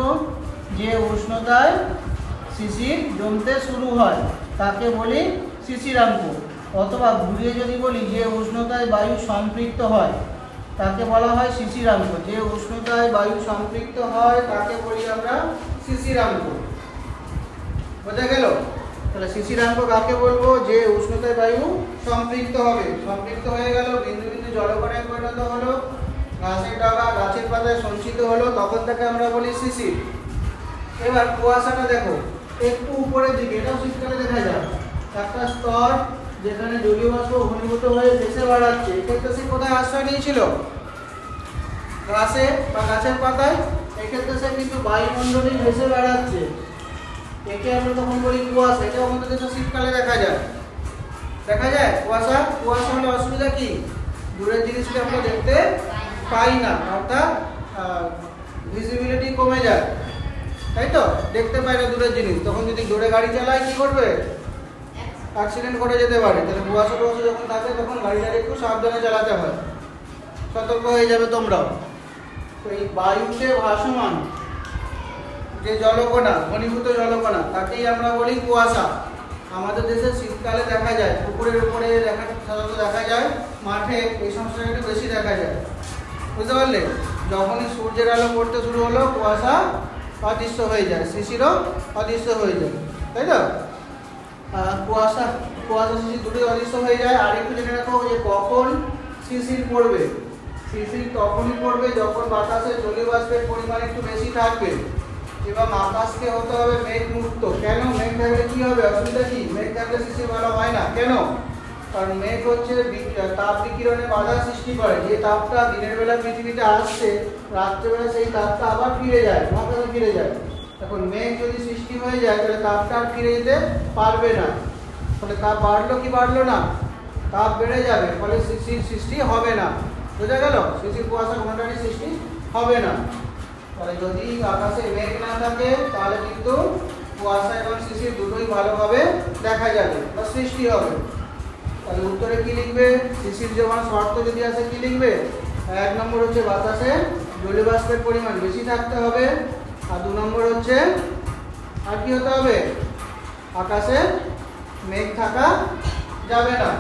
যে উষ্ণতায় শিশির জমতে শুরু হয় তাকে বলি শিশিরাঙ্ক। অথবা ঘুরিয়ে যদি বলি, যে উষ্ণতায় বায়ু সম্পৃক্ত হয় তাকে বলা হয় শিশিরাঙ্ক। যে উষ্ণতায় বায়ু সম্পৃক্ত হয় তাকে বলি আমরা শিশিরাঙ্ক। বোঝা গেল? তাহলে শিশিরাঙ্ক কাকে বলবো? যে উষ্ণতায় বায়ু সম্পৃক্ত হবে, সম্পৃক্ত হয়ে গেল, বিন্দু বিন্দু জলকণায় পরিণত হলো, ঘাসের ডগা গাছের পাতায় সঞ্চিত হলো, তখন তাকে আমরা বলি শিশির। এবার কুয়াশাটা দেখো একটু উপরের দিকে, এটাও শীতকালে দেখা যায়। একটা স্তর যেখানে জলীয় বাষ্প ঘনীভূত হয়ে ভেসে বেড়াচ্ছে, এক্ষেত্রে সে কোথায় আশ্রয় নিয়েছিল? ঘাসে বা গাছের পাতায়। এক্ষেত্রে সে কিন্তু বায়ুমণ্ডলেই ভেসে বেড়াচ্ছে, একে আমরা তখন বলি কুয়াশা। এটা আমাদের দেশে শীতকালে দেখা যায়। দেখা যায় কুয়াশা। কুয়াশা হলে অসুবিধা কি? দূরের জিনিসকে আমরা দেখতে পাই না, অর্থাৎ ভিজিবিলিটি কমে যায়, তাই তো? দেখতে পাই না দূরের জিনিস। তখন যদি দূরে গাড়ি চালায় কি করবে? অ্যাক্সিডেন্ট করে যেতে পারে। তাহলে কুয়াশা টুয়াশা যখন থাকে তখন গাড়িটাকে একটু সাবধানে চালাতে হয়, সতর্ক হয়ে যাবে তোমরাও। তো এই বায়ুতে ভাসমান যে জলকণা, ঘনীভূত জলকণা, তাকেই আমরা বলি কুয়াশা। আমাদের দেশে শীতকালে দেখা যায়, পুকুরের উপরে সাধারণত দেখা যায়, মাঠে এই সমস্ত একটু বেশি দেখা যায়। বুঝতে পারলে? যখনই সূর্যের আলো পড়তে শুরু হলো, কুয়াশা অদৃশ্য হয়ে যায়, শিশিরও অদৃশ্য হয়ে যায়, তাই তো? কুয়াশা শিশির দুটোই অদৃশ্য হয়ে যায়। আর একটু জেনে রাখো যে কখন শিশির পড়বে। শিশির তখনই পড়বে যখন বাতাসে জলীয় বাষ্পের পরিমাণ একটু বেশি থাকবে এবং আকাশকে হতে হবে মেঘ মুক্ত। কেন? মেঘ থাকলে কি হবে? অসুবিধা কি? মেঘ থাকলে শিশির ভালো হয় না। কেন? কারণ মেঘ হচ্ছে তাপ বিকিরণে বাধা সৃষ্টি করে। যে তাপটা দিনের বেলা পৃথিবীতে আসছে, রাত্রেবেলা সেই তাপটা আবার ফিরে যায়, মহাকাশে ফিরে যায়। এখন মেঘ যদি সৃষ্টি হয়ে যায় তাহলে তাপটা আর ফিরে যেতে পারবে না। ফলে তাপ বাড়লো কি বাড়লো না? তাপ বেড়ে যাবে, ফলে শিশির সৃষ্টি হবে না। বোঝা গেল? শিশির কুয়াশা কোনোটারই সৃষ্টি হবে না। তাহলে যদি আকাশে মেঘ না থাকে তাহলে কিন্তু কুয়াশা এবং শিশির দুটোই ভালোভাবে দেখা যাবে বা সৃষ্টি হবে। তাহলে উত্তরে কি লিখবে? শিশির যেমন শর্ত যদি আসে কি লিখবে? 1 নম্বর হচ্ছে বাতাসে জলীয় বাষ্পের পরিমাণ বেশি থাকতে হবে, আর 2 নম্বর হচ্ছে আর কি হতে হবে? আকাশে মেঘ থাকা যাবে না।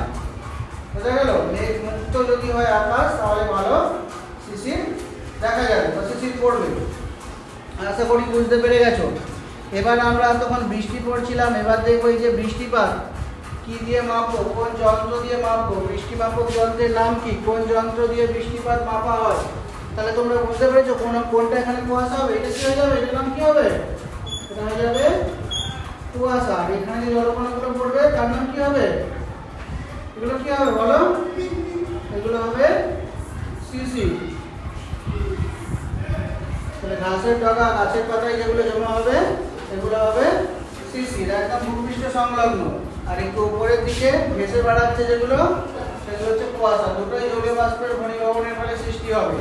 বোঝা গেল? মেঘ মুক্ত যদি হয় আকাশ তাহলে ভালো শিশির দেখা যাবে বা শিশির পড়বে। আশা করি বুঝতে পেরে গেছো। এবার আমরা তখন বৃষ্টি পড়ছিলাম, এবার দেখবো এই যে বৃষ্টিপাত কি দিয়ে মাপবো, কোন যন্ত্র দিয়ে মাপবো, বৃষ্টি মাপক যন্ত্রের নাম কি, কোন যন্ত্র দিয়ে বৃষ্টিপাত মাপা হয়। তাহলে তোমরা বুঝতে পেরেছো কোনটা এখানে কুয়াশা হবে, এটা কি হয়ে যাবে? এটার নাম কি হবে? এটা হয়ে যাবে কুয়াশা। আর এখানে যে জলকণাগুলো পড়বে তার নাম কি হবে? এগুলো কি হবে বলো? এগুলো হবে শিশির। তাহলে ঘাসের ডগা গাছের পাতায় যেগুলো জমা হবে এগুলো হবে শিশির, একদম ভূপৃষ্ঠ সংলগ্ন। আর একটু উপরের দিকে ভেসে বেড়াচ্ছে যেগুলো, সেগুলো হচ্ছে কুয়াশা। দুটোই জলীয় বাষ্পের ঘনীভবনের ফলে সৃষ্টি হবে।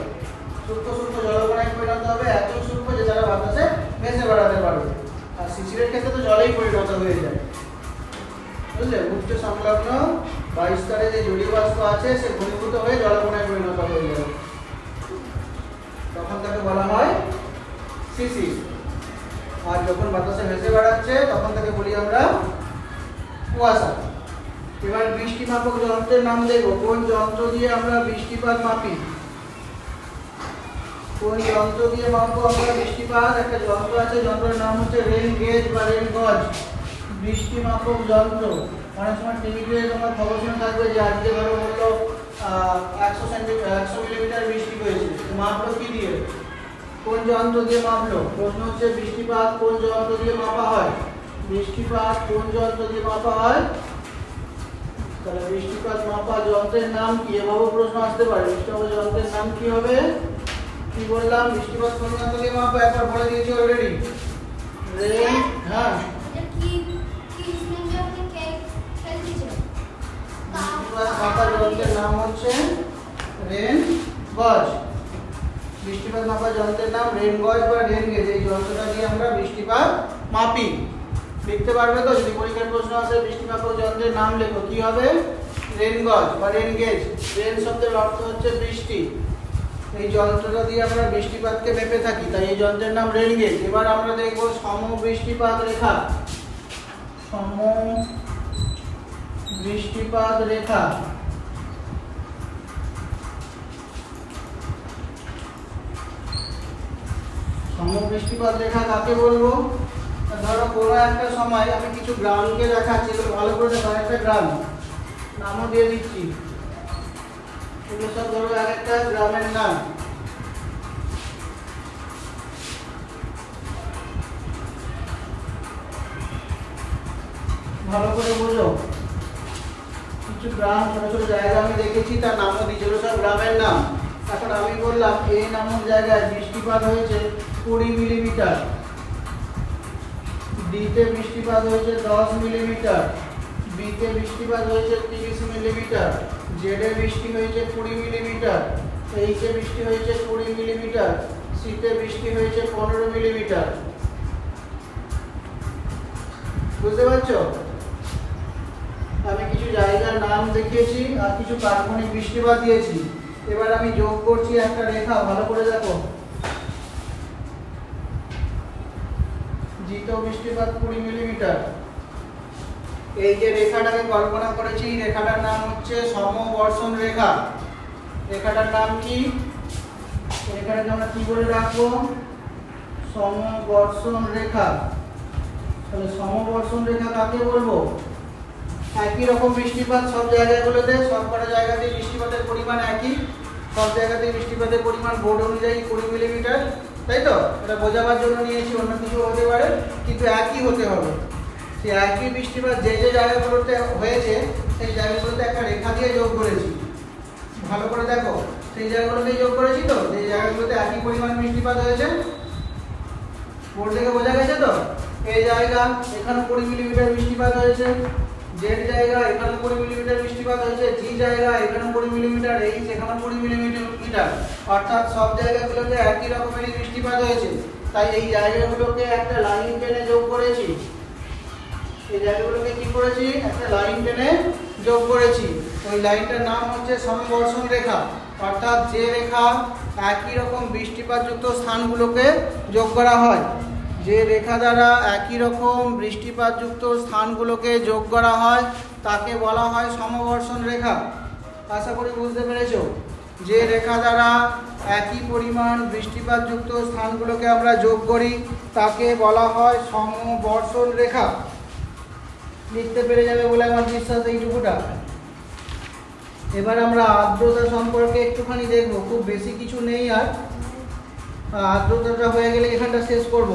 সূক্ষ্ম সূক্ষ্ম জলকণায় পরিণত হবে, এত সূক্ষ্ম যে যারা বাতাসে ভেসে বেড়াতে পারবে। আর শিশিরের ক্ষেত্রে তো জলেই পরিণত হয়ে যায়। বুঝলে? ভূপৃষ্ঠ সংলগ্ন বায়ুস্তরে যে জলীয় বাষ্প আছে সে ঘনীভূত হয়ে জলকণায় পরিণত হয়ে যাবে, তখন তাকে বলা হয় শিশির। আর যখন বাতাসে ভেসে বেড়াচ্ছে তখন তাকে বলি আমরা কুয়াশা। এবার বৃষ্টি মাপক যন্ত্রের নাম দেখবো। কোন যন্ত্র দিয়ে আমরা বৃষ্টিপাত মাপি? কোন যন্ত্র দিয়ে মাপবো আমরা বৃষ্টিপাত? একটা যন্ত্র আছে, যন্ত্রের নাম হচ্ছে রেন গেজ বা রেন গজ। বৃষ্টি মাপক যন্ত্র। অনেক সময় টিভিতে তোমরা খবর শুনে থাকবে যে আজকে ধরো বললো 100 মিলিমিটার বৃষ্টি হয়েছে, মাপলো কি দিয়ে? কোন যন্ত্র দিয়ে মাপলো? প্রশ্ন হচ্ছে বৃষ্টিপাত কোন যন্ত্র দিয়ে মাপা হয়? বৃষ্টিপাত কোন যন্ত্র দিয়ে মাপা হয়? তাহলে বৃষ্টিপাত মাপা যন্ত্রের নাম কি? এভাবে প্রশ্ন আসতে পারে। বৃষ্টিপাত যন্ত্রের নাম কি হবে? কি বললাম? বৃষ্টিপাত কোন যন্ত্র দিয়ে মাপা একবার বলে দিয়েছি অলরেডি। রেন, হ্যাঁ বৃষ্টিপাত মাপা যন্ত্রের নাম হচ্ছে রেন গজ। বৃষ্টিপাত মাপা যন্ত্রের নাম রেন গজ বা রেন গেজ। এই যন্ত্রটা দিয়ে আমরা বৃষ্টিপাত মাপি। লিখতে পারবে তো? যদি পরীক্ষার প্রশ্ন আসে বৃষ্টিপাত যন্ত্রের নাম লেখো, কি হবে? রেন গজ বা রেন গেজ। রেন শব্দের অর্থ হচ্ছে বৃষ্টি। এই যন্ত্রটা দিয়ে আমরা বৃষ্টিপাতকে মেপে থাকি, তাই এই যন্ত্রের নাম রেন গেজ। এবার আমরা দেখব সমবৃষ্টিপাত রেখা। সমবৃষ্টিপাত রেখা। সমবৃষ্টিপাত রেখা কাকে বলবো? ধরো কোনো একটা সময় আমি কিছু গ্রামকে দেখাচ্ছি, এগুলো ভালো করে দেখো। একটা গ্রাম নামও দিয়ে দিচ্ছি, এগুলো সব ধরো এক একটা গ্রামের নাম। ভালো করে বোঝো। কিছু গ্রাম, ছোট ছোট জায়গা আমি দেখেছি, তার নামও দিয়েছি, এগুলো সব গ্রামের নাম। এখন আমি বললাম এই নামক জায়গায় বৃষ্টিপাত হয়েছে 20 মিলিমিটার, ডিতে বৃষ্টিপাত হয়েছে 10 মিলিমিটার, বিতে বৃষ্টিপাত হয়েছে 30 মিলিমিটার, জেডে বৃষ্টি হয়েছে 20 মিলিমিটার, এইচে বৃষ্টি হয়েছে 20 মিলিমিটার, সিতে বৃষ্টি হয়েছে 15 মিলিমিটার। বুঝতে পারছো? আমি কিছু জায়গার নাম দেখিয়েছি আর কিছু কাল্পনিক বৃষ্টিপাত দিয়েছি। এবার আমি যোগ করছি একটা রেখা, ভালো করে দেখো। জিতো বৃষ্টিপাত 20 মিলিমিটার। এই যে রেখাটাকে কল্পনা করেছি, রেখাটার নাম হচ্ছে সমবর্ষণ রেখা। রেখাটার নাম কি? রেখাটাকে আমরা কি বলে রাখবো? সমবর্ষণ রেখা। তাহলে সমবর্ষণ রেখা কাকে বলবো? একই রকম বৃষ্টিপাত সব জায়গাগুলোতে, সবকটা জায়গাতে বৃষ্টিপাতের পরিমাণ একই। সব জায়গাতে বৃষ্টিপাতের পরিমাণ বোর্ড অনুযায়ী 20 মিলিমিটার, তাই তো? এটা বোঝাবার জন্য নিয়েছি, অন্য কিছু হতে পারে, কিন্তু একই হতে হবে। সেই একই বৃষ্টিপাত যে যে জায়গাগুলোতে হয়েছে সেই জায়গাগুলোতে একটা রেখা দিয়ে যোগ করেছি। ভালো করে দেখো, সেই জায়গাগুলোতে যোগ করেছি তো, যে জায়গাগুলোতে একই পরিমাণ বৃষ্টিপাত হয়েছে। বোর্ড থেকে বোঝা গেছে তো? এই জায়গা এখানে 20 মিলিমিটার বৃষ্টিপাত হয়েছে, জেড জায়গা এখানে 20 মিলিমিটার বৃষ্টিপাত হয়েছে, জি জায়গা এখানে 20 মিলিমিটার, এইচ এখানে 20 মিলিমিটার। অর্থাৎ সব জায়গাগুলোতে একই রকমেরই বৃষ্টিপাত হয়েছে, তাই এই জায়গাগুলোকে একটা লাইন টেনে যোগ করেছি। এই জায়গাগুলোকে কি করেছি? একটা লাইন টেনে যোগ করেছি। ওই লাইনটার নাম হচ্ছে সমবর্ষণ রেখা। অর্থাৎ যে রেখা একই রকম বৃষ্টিপাতযুক্ত স্থানগুলোকে যোগ করা হয়, যে রেখা দ্বারা একই রকম বৃষ্টিপাতযুক্ত স্থানগুলোকে যোগ করা হয় তাকে বলা হয় সমবর্ষণ রেখা। আশা করি বুঝতে পেরেছো? যে রেখা দ্বারা একই পরিমাণ বৃষ্টিপাতযুক্ত স্থানগুলোকে আমরা যোগ করি তাকে বলা হয় সমবর্ষণ রেখা। লিখতে পেরে যাবে বলে আমার বিশ্বাস এইটুকুটা। এবার আমরা আর্দ্রতা সম্পর্কে একটুখানি দেখবো, খুব বেশি কিছু নেই আর। আর্দ্রতাটা হয়ে গেলে এখানটা শেষ করব।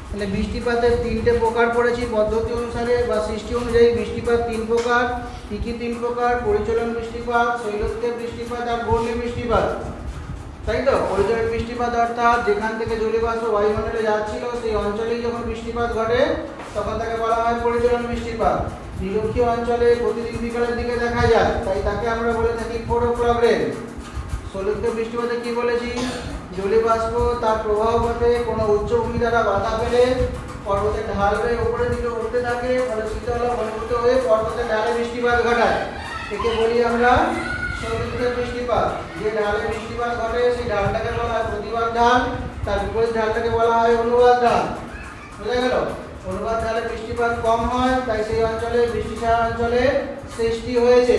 তাহলে বৃষ্টিপাতের 3টে প্রকার পড়েছি পদ্ধতি অনুসারে বা সৃষ্টি অনুযায়ী। বৃষ্টিপাত 3 প্রকার। কি কি 3 প্রকার? পরিচলন বৃষ্টিপাত, শৈলক্ষেপ বৃষ্টিপাত আর ঘূর্ণি বৃষ্টিপাত, তাই তো? পরিচলন বৃষ্টিপাত অর্থাৎ যেখান থেকে জলীয়বাষ্প বায়ুমণ্ডলে যাচ্ছিল সেই অঞ্চলেই যখন বৃষ্টিপাত ঘটে তখন তাকে বলা হয় পরিচলন বৃষ্টিপাত। নিরক্ষীয় অঞ্চলে প্রতিদিন বিকালের দিকে দেখা যায়, তাই তাকে আমরা বলে থাকি 4 o'clock রেন। শৈলক্ষেপ বৃষ্টিপাতে কি বলেছি? জলীয়বাষ্প তার প্রবাহ পথে কোনো উচ্চভূমি দ্বারা বাধা পেলে পর্বতের ঢাল হয়ে উপরের দিকে উঠতে থাকে, ফলে শীতল অনুভূত হয়ে পর্বতের ঢালে বৃষ্টিপাত ঘটায়। একে বলি আমরা শৈলক্ষেপ বৃষ্টিপাত। যে ঢালে বৃষ্টিপাত ঘটে সেই ঢালটাকে বলা হয় প্রতিবাদ ঢাল, তার বিপরীত ঢালটাকে বলা হয় অনুবাদ ঢাল। বুঝা গেল? অনুবাদ ঢালে বৃষ্টিপাত কম হয়, তাই সেই অঞ্চলে বৃষ্টিছায়া অঞ্চলে সৃষ্টি হয়েছে।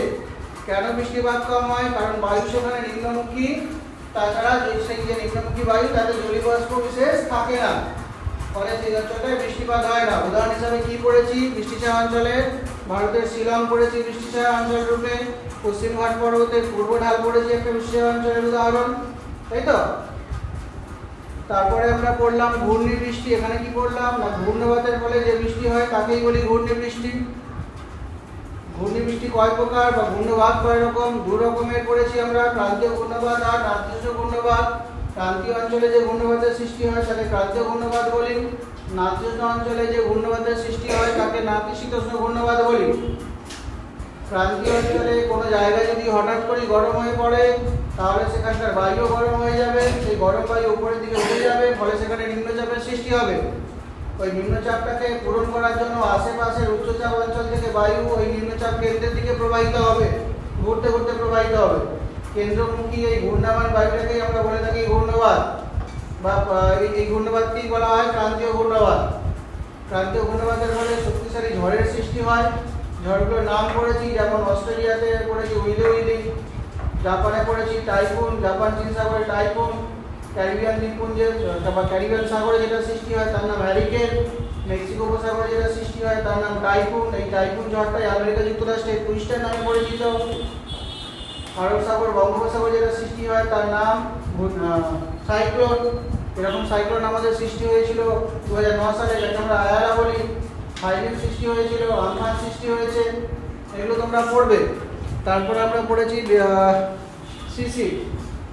কেন বৃষ্টিপাত কম হয়? কারণ বায়ু সেখানে নিম্নমুখী, তাছাড়া সেই যে নিম্নমুখী বায়ু তাতে জলীয়বাষ্প বিশেষ থাকে না, ফলে সেই অঞ্চলটায় বৃষ্টিপাত হয় না। উদাহরণ হিসাবে কি পড়েছি? বৃষ্টিছায়া অঞ্চলে ভারতের শিলং পড়েছি বৃষ্টিছায়া অঞ্চল রূপে, পশ্চিমঘাট পর্বতের পূর্ব ঢাল পড়েছি একটা বৃষ্টিছায়া অঞ্চলের উদাহরণ, তাই তো? তারপরে আমরা পড়লাম ঘূর্ণি বৃষ্টি। এখানে কি পড়লাম না, ঘূর্ণিবাতের ফলে যে বৃষ্টি হয় তাকেই বলি ঘূর্ণি বৃষ্টি। ঘূর্ণিবৃষ্টি কয় প্রকার বা ঘূর্ণবাদ কয় রকম? দু রকমের পড়েছি আমরা, ক্রান্তীয় ঘূর্ণবাদ আর নাতিশীতোষ্ণ ঘূর্ণবাদ। ক্রান্তীয় অঞ্চলে যে ঘূর্ণবাদের সৃষ্টি হয় তাকে ক্রান্তীয় ঘূর্ণবাদ বলি, নাতিশীতোষ্ণ অঞ্চলে যে ঘূর্ণবাদের সৃষ্টি হয় তাকে নাতিশীতোষ্ণ ঘূর্ণবাদ বলি। ক্রান্তীয় অঞ্চলে কোনো জায়গায় যদি হঠাৎ করে গরম হয়ে পড়ে তাহলে সেখানকার বায়ু গরম হয়ে যাবে, সেই গরম বায়ু উপরের দিকে উঠে যাবে, ফলে সেখানে নিম্নচাপের সৃষ্টি হবে। ওই নিম্নচাপটাকে পূরণ করার জন্য আশেপাশের উচ্চচাপ অঞ্চল থেকে বায়ু ওই নিম্নচাপ কেন্দ্রের দিকে প্রবাহিত হবে, ঘুরতে ঘুরতে প্রবাহিত হবে। কেন্দ্রমুখী এই ঘূর্ণায়মান বায়ুটাকেই আমরা বলে থাকি ঘূর্ণবাদ, বা এই ঘূর্ণবাদকেই বলা হয় ক্রান্তীয় ঘূর্ণবাদ। ক্রান্তীয় ঘূর্ণবাদের ফলে শক্তিশালী ঝড়ের সৃষ্টি হয়। ঝড়গুলোর নাম পড়েছি, যেমন অস্ট্রেলিয়াতে পড়েছি উইলি, জাপানে পড়েছি টাইফুন, জাপান চীন সাগরে টাইফুন, ক্যারিবিয়ান দ্বীপপুঞ্জে বা ক্যারিবিয়ান সাগরে যেটা সৃষ্টি হয় তার নাম হ্যারিকেন, মেক্সিকো উপসাগরে যেটা সৃষ্টি হয় তার নাম টাইফুন। এই টাইফুন ঝড়টাই আমেরিকা যুক্তরাষ্ট্রের টুইস্টার নামে পরিচিত। আরব সাগর বঙ্গোপসাগরে যেটা সৃষ্টি হয় তার নাম সাইক্লোন। এরকম সাইক্লোন আমাদের সৃষ্টি হয়েছিল 2009 সালে, যাকে আমরা আয়ারা বলি। হাইলিন সৃষ্টি হয়েছিল, আমফান সৃষ্টি হয়েছে, এগুলো তোমরা পড়বে। তারপর আমরা পড়েছি সিসি,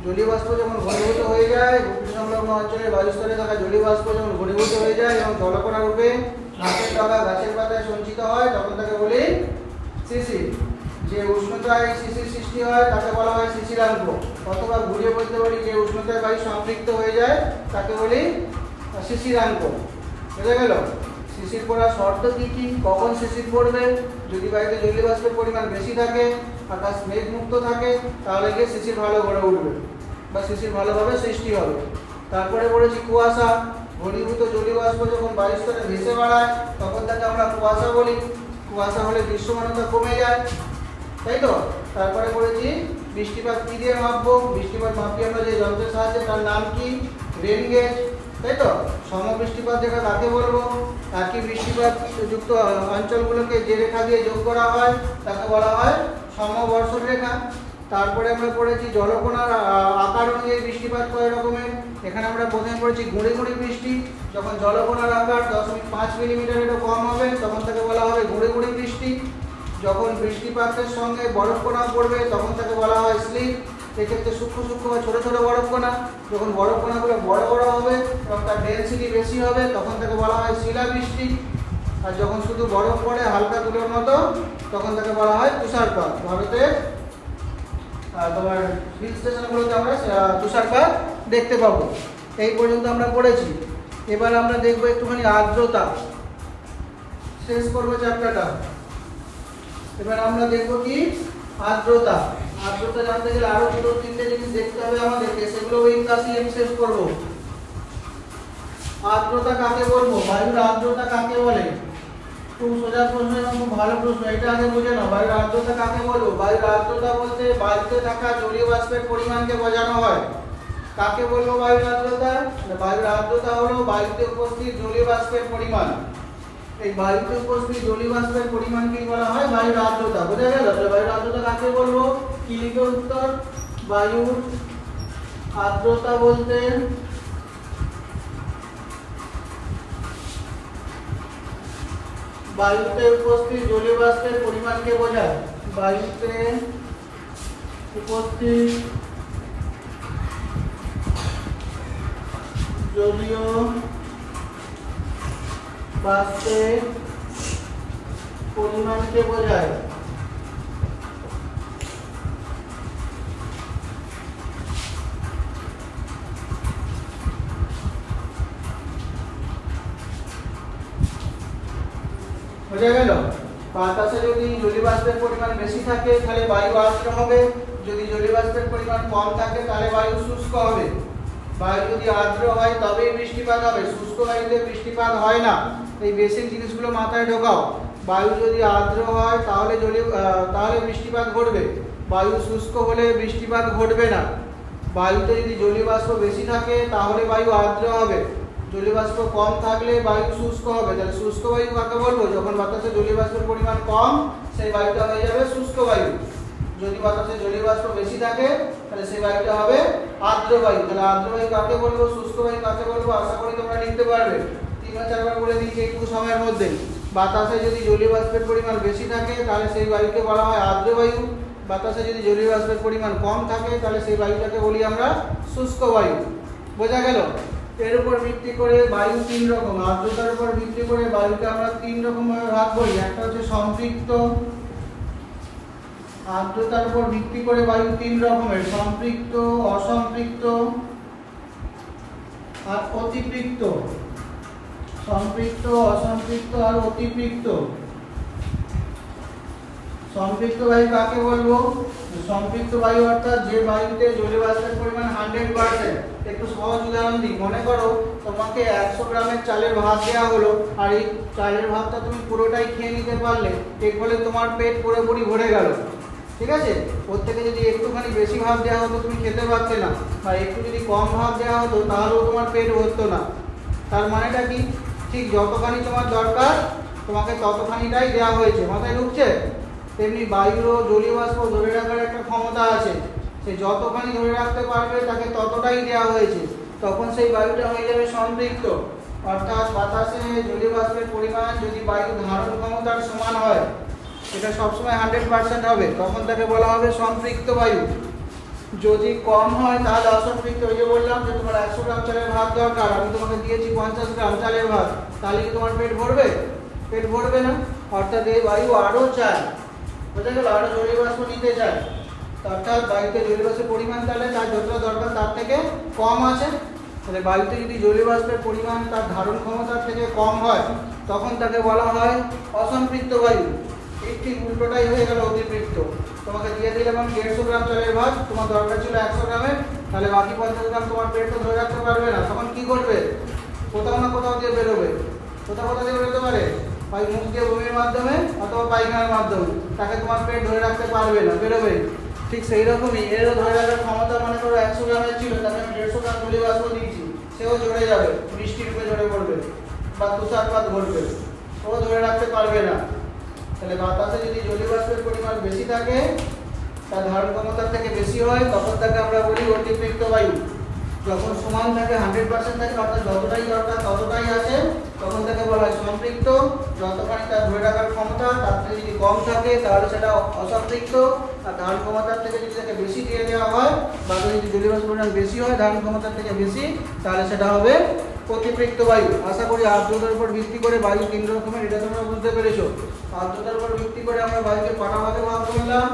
জলীয় বাষ্প যখন ঘনীভূত হয়ে যায়, ভূপৃষ্ঠ সংলগ্ন অঞ্চলে বায়ুস্তরে থাকা জলীয় বাষ্প যখন ঘনীভূত হয়ে যায় এবং জলকণা রূপে গাছের ডালা গাছের পাতায় সঞ্চিত হয় তখন তাকে বলি সিসি। যে উষ্ণতায় সিসির সৃষ্টি হয় তাকে বলা হয় শিশিরাঙ্ক, অথবা ঘুরিয়ে বলতে পারি যে উষ্ণতায় বায়ু সম্পৃক্ত হয়ে যায় তাকে বলি শিশিরাঙ্ক। বুঝা গেল? শিশির পড়ার শর্ত কি কি, কখন শিশির পড়বে? যদি বায়ুতে জলীয় বাষ্পের পরিমাণ বেশি থাকে, আকাশ মেঘমুক্ত থাকে, তাহলে গিয়ে শিশির ভালো গড়ে উঠবে বা শিশির ভালোভাবে সৃষ্টি হবে। তারপরে পড়েছি কুয়াশা, ঘনীভূত জলীয় বাষ্প যখন বায়ুস্তরে ভেসে বেড়ায় তখন তাকে আমরা কুয়াশা বলি। কুয়াশা হলে দৃশ্যমানতা কমে যায়, তাই তো? তারপরে পড়েছি বৃষ্টিপাত কি দিয়ে মাপবো, বৃষ্টিপাত মাপি আমরা যে যন্ত্রের সাহায্যে, তার নাম কি? রেন গেজ, তাই তো? সমবৃষ্টিপাত যেটা কাকে বলবো? একই বৃষ্টিপাত যুক্ত অঞ্চলগুলোকে যে রেখা দিয়ে যোগ করা হয় তাকে বলা হয় সমবর্ষণ রেখা। তারপরে আমরা পড়েছি জলকণার আকার অনুযায়ী বৃষ্টিপাত কয় রকমের। এখানে আমরা প্রথমে পড়েছি গুঁড়ি গুঁড়ি বৃষ্টি, যখন জলকণার আকার 0.5 মিলিমিটারেরও কম হবে তখন তাকে বলা হবে গুঁড়ি গুঁড়ি বৃষ্টি। যখন বৃষ্টিপাতের সঙ্গে বরফ কণা পড়বে তখন তাকে বলা হয় স্লিপ, এক্ষেত্রে সূক্ষ্ম সূক্ষ্ম বা ছোটো ছোটো বরফ কণা। যখন বরফ কণাগুলো বড় বড় হবে এবং তার ডেনসিটি বেশি হবে তখন তাকে বলা হয় শিলাবৃষ্টি। আর যখন শুধু বরফ পড়ে হালকা তুলোর মতো তখন তাকে বলা হয় তুষারপাত। ভারতের তোমার হিল স্টেশনগুলোতে আমরা তুষারপাত দেখতে পাবো। এই পর্যন্ত আমরা পড়েছি। এবার আমরা দেখবো একটুখানি আর্দ্রতা, শেষ করবো চ্যাপ্টারটা। এবার আমরা দেখবো কি আর্দ্রতা। আর্দ্রতা জানতে গেলে আরো দুটো তিনটে জিনিস দেখতে হবে আমাদেরকে, সেগুলো ওই ক্লাসে আমি শেষ করবো। আর্দ্রতা কাকে বলবো, বায়ুর আর্দ্রতা কাকে বলে? খুব সোজা প্রশ্ন এবং খুব ভালো প্রশ্ন, এটা আগে বুঝে নাও। বায়ুর আর্দ্রতা কাকে বলবো? বায়ুর আর্দ্রতা বলতে বায়ুতে থাকা জলীয় বাষ্পের পরিমাণকে বোঝানো হয়। কাকে বলবো বায়ুর আর্দ্রতা? বায়ুর আর্দ্রতা হলো বায়ুতে উপস্থিত জলীয় বাষ্পের পরিমাণ। এই বায়ুতে উপস্থিত জলীয় বাষ্পের পরিমাণকেই বলা হয় বায়ুর আর্দ্রতা। বোঝা গেল? বায়ুর আর্দ্রতা কাকে বলবো? কি লিখে উত্তর? বায়ুর আর্দ্রতা বলতে বায়ুতে উপস্থিত জলীয় বাষ্পের পরিমাণকে বোঝায়। বায়ুতে উপস্থিত জলীয় বাষ্পের পরিমাণকে বোঝায়। বোঝা গেল? বাতাসে যদি জলীয় বাষ্পের পরিমাণ বেশি থাকে তাহলে বায়ু আর্দ্র হবে, যদি জলীয় বাষ্পের পরিমাণ কম থাকে তাহলে বায়ু শুষ্ক হবে। বায়ু যদি আর্দ্র হয় তবেই বৃষ্টিপাত হবে, শুষ্ক বায়ুতে বৃষ্টিপাত হয় না। এই বেসিক জিনিসগুলো মাথায় ঢোকাও। বায়ু যদি আর্দ্র হয় তাহলে বৃষ্টিপাত ঘটবে, বায়ু শুষ্ক হলে বৃষ্টিপাত ঘটবে না। বায়ুতে যদি জলীয় বাষ্প বেশি থাকে তাহলে বায়ু আর্দ্র হবে, জলীয় বাষ্প কম থাকলে বায়ু শুষ্ক হবে। তাহলে শুষ্ক বায়ু কাকে বলবো? যখন বাতাসে জলীয় বাষ্পের পরিমাণ কম সেই বায়ুটা হয়ে যাবে শুষ্ক বায়ু। যদি বাতাসে জলীয় বাষ্প বেশি থাকে তাহলে সেই বায়ুটা হবে আর্দ্র বায়ু। তাহলে আর্দ্র বায়ু কাকে বলবো, শুষ্ক বায়ু কাকে বলবো? আশা করি তোমরা লিখতে পারবে। 3 বা 4 বার বলে দিয়েছি একটু সময়ের মধ্যে। বাতাসে যদি জলীয় বাষ্পের পরিমাণ বেশি থাকে তাহলে সেই বায়ুকে বলা হয় আর্দ্র বায়ু। বাতাসে যদি জলীয় বাষ্পের পরিমাণ কম থাকে তাহলে সেই বায়ুটাকে বলি আমরা শুষ্ক বায়ু। বোঝা গেল? এর উপর ভিত্তি করে বায়ু তিন রকম, আর্দ্রতার উপর ভিত্তি করে বায়ুকে আমরা তিন রকম ভাবে ভাগ করি। একটা হচ্ছে সম্পৃক্ত, আর্দ্রতার উপর ভিত্তি করে বায়ু তিন রকমের, সম্পৃক্ত, অসম্পৃক্ত আর অতিপৃক্ত। সম্পৃক্ত, অসম্পৃক্ত আর অতিপৃক্ত। সম্পৃক্ত বায়ু কাকে বলবো? সম্পৃক্ত বায়ু অর্থাৎ যে বায়ুতে জলীয় বাষ্পের পরিমাণ 100%। একটু সহজ উদাহরণ দিই, মনে করো তোমাকে 100 গ্রামের চালের ভাত দেওয়া হলো, আর এই চালের ভাতটা তুমি পুরোটাই খেয়ে নিতে পারলে, এর ফলে তোমার পেট পুরোপুরি ভরে গেল। ঠিক আছে? ওর থেকে যদি একটুখানি বেশি ভাত দেওয়া হতো তুমি খেতে পারতে না, বা একটু যদি কম ভাত দেওয়া হতো তাহলেও তোমার পেট ভরতো না। তার মানেটা কি? ঠিক যতখানি তোমার দরকার তোমাকে ততখানিটাই দেওয়া হয়েছে। মাথায় ঢুকছে? তেমনি বায়ুরও জলীয় বাষ্প ধরে রাখার একটা ক্ষমতা আছে, সে যতখানি ধরে রাখতে পারবে তাকে ততটাই দেওয়া হয়েছে। তখন সেই বায়ুটা হয়ে যাবে সম্পৃক্ত। অর্থাৎ বাতাসে জলীয় বাষ্পের পরিমাণ যদি বায়ু ধারণ ক্ষমতার সমান হয়, এটা সবসময় 100% হবে, তখন তাকে বলা হবে সম্পৃক্ত বায়ু। যদি কম হয় তাহলে অসম্পৃক্ত। ওই যে বললাম যে তোমার 100 গ্রাম চালের ভাত দরকার, আমি তোমাকে দিয়েছি 50 গ্রাম চালের ভাত, তাহলে কি তোমার পেট ভরবে? পেট ভরবে না। অর্থাৎ এই বায়ু আরও চায়, বোঝা গেল, আরও জলীয় বাষ্প নিতে চায়। অর্থাৎ বায়ুতে জলীয় বাষ্পের পরিমাণ তাহলে তার যতটা দরকার তার থেকে কম আছে। তাহলে বায়ুতে যদি জলীয় বাষ্পের পরিমাণ তার ধারণ ক্ষমতার থেকে কম হয় তখন তাকে বলা হয় অসম্পৃক্ত বায়ু। এই ঠিক উল্টোটাই হয়ে গেল অতিপৃক্ত। তোমাকে দিয়ে দিলাম আমি 150 গ্রাম চালের ভাত, তোমার দরকার ছিল 100 গ্রামের, তাহলে বাকি 50 গ্রাম তোমার পেট তো ধরে রাখতে পারবে না। তখন কি করবে? কোথাও না কোথাও দিয়ে বেরোবে। কোথাও দিয়ে বেরোতে পারে, হয় মুখ দিয়ে বমির মাধ্যমে অথবা পায়খানার মাধ্যমে, তাকে তোমার পেট ধরে রাখতে পারবে না, বেরোবে। ঠিক সেই রকমই এরও ধরে রাখার ক্ষমতা, মনে করো 100 গ্রামের ছিল, তাকে আমি 150 গ্রাম জলীয় বাষ্প দিয়েছি, সেও ঝরে যাবে, বৃষ্টির রূপে ঝরে পড়বে বা তুষারপাত ঘটবে, ও ধরে রাখতে পারবে না। তাহলে বাতাসে যদি জলীয় বাষ্পের পরিমাণ বেশি থাকে, তার ধারণ ক্ষমতার থেকে বেশি হয়, তখন তাকে আমরা বলি অতিপৃক্ত বায়ু। যখন সমান থাকে 100% থাকে, অর্থাৎ যতটাই দরকার ততটাই আছে, তখন তাকে বলা হয় সম্পৃক্ত। যতখানি তার ধরে রাখার ক্ষমতা তার থেকে যদি কম থাকে তাহলে সেটা অসম্পৃক্ত। আর ধারণ ক্ষমতার থেকে যদি তাকে বেশি দিয়ে দেওয়া হয়, বা যদি জলীয় বাষ্পের পরিমাণ বেশি হয় ধারণ ক্ষমতার থেকে বেশি, তাহলে সেটা হবে অতিপৃক্ত বায়ু। আশা করি আর্দ্রতার উপর ভিত্তি করে বায়ু তিন রকমের, এটা তোমরা বুঝতে পেরেছো। আর্দ্রতার উপর ভিত্তি করে আমরা বায়ুকে কটা ভাগে ভাগ করলাম?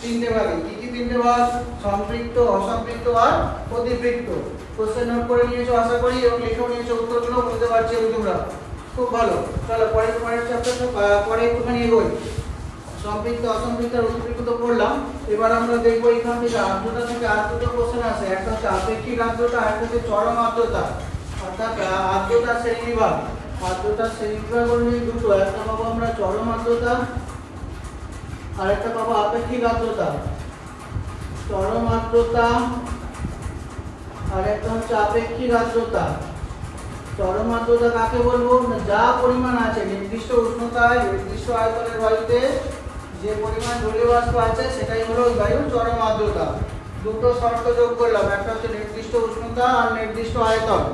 তিনটে ভাগে। কি কি তিনটে ভাগ? সম্পৃক্ত, অসম্পৃক্ত আর অতিপৃক্ত। কোশ্চেন নোট করে নিয়েছো আশা করি, এবং লিখেও নিয়েছো, উত্তরগুলো বুঝতে পারছি তোমরা। খুব ভালো। চলো পরের চ্যাপ্টারটা পরে একটুখানি এগোই। সম্পৃক্ত, অসম্পৃক্ত আর অতিপৃক্ত তো পড়লাম। এবার আমরা দেখবো এখান থেকে আর্দ্রতা থেকে আর দুটো কোশ্চেন আছে। একটা হচ্ছে আপেক্ষিক আর্দ্রতা, আর একটা হচ্ছে চরম আর্দ্রতা। অর্থাৎ আর্দ্রতার শ্রেণীবিভাগ। আর্দ্রতার শ্রেণীবিভাগ হলো দুটো, একটা পাবো আমরা চরম আর্দ্রতা, আর একটা পাবো আপেক্ষিক আর্দ্রতা। চরম আর্দ্রতা আর একটা হচ্ছে আপেক্ষিক আর্দ্রতা। চরম আর্দ্রতা কাকে বলবো? যা পরিমাণ আছে নির্দিষ্ট উষ্ণতায় নির্দিষ্ট আয়তনের বায়ুতে যে পরিমাণ জলীয় বাষ্প আছে সেটাই হলো বায়ুর চরম আর্দ্রতা। দুটো শর্ত যোগ করলাম, একটা হচ্ছে নির্দিষ্ট উষ্ণতা আর নির্দিষ্ট আয়তন।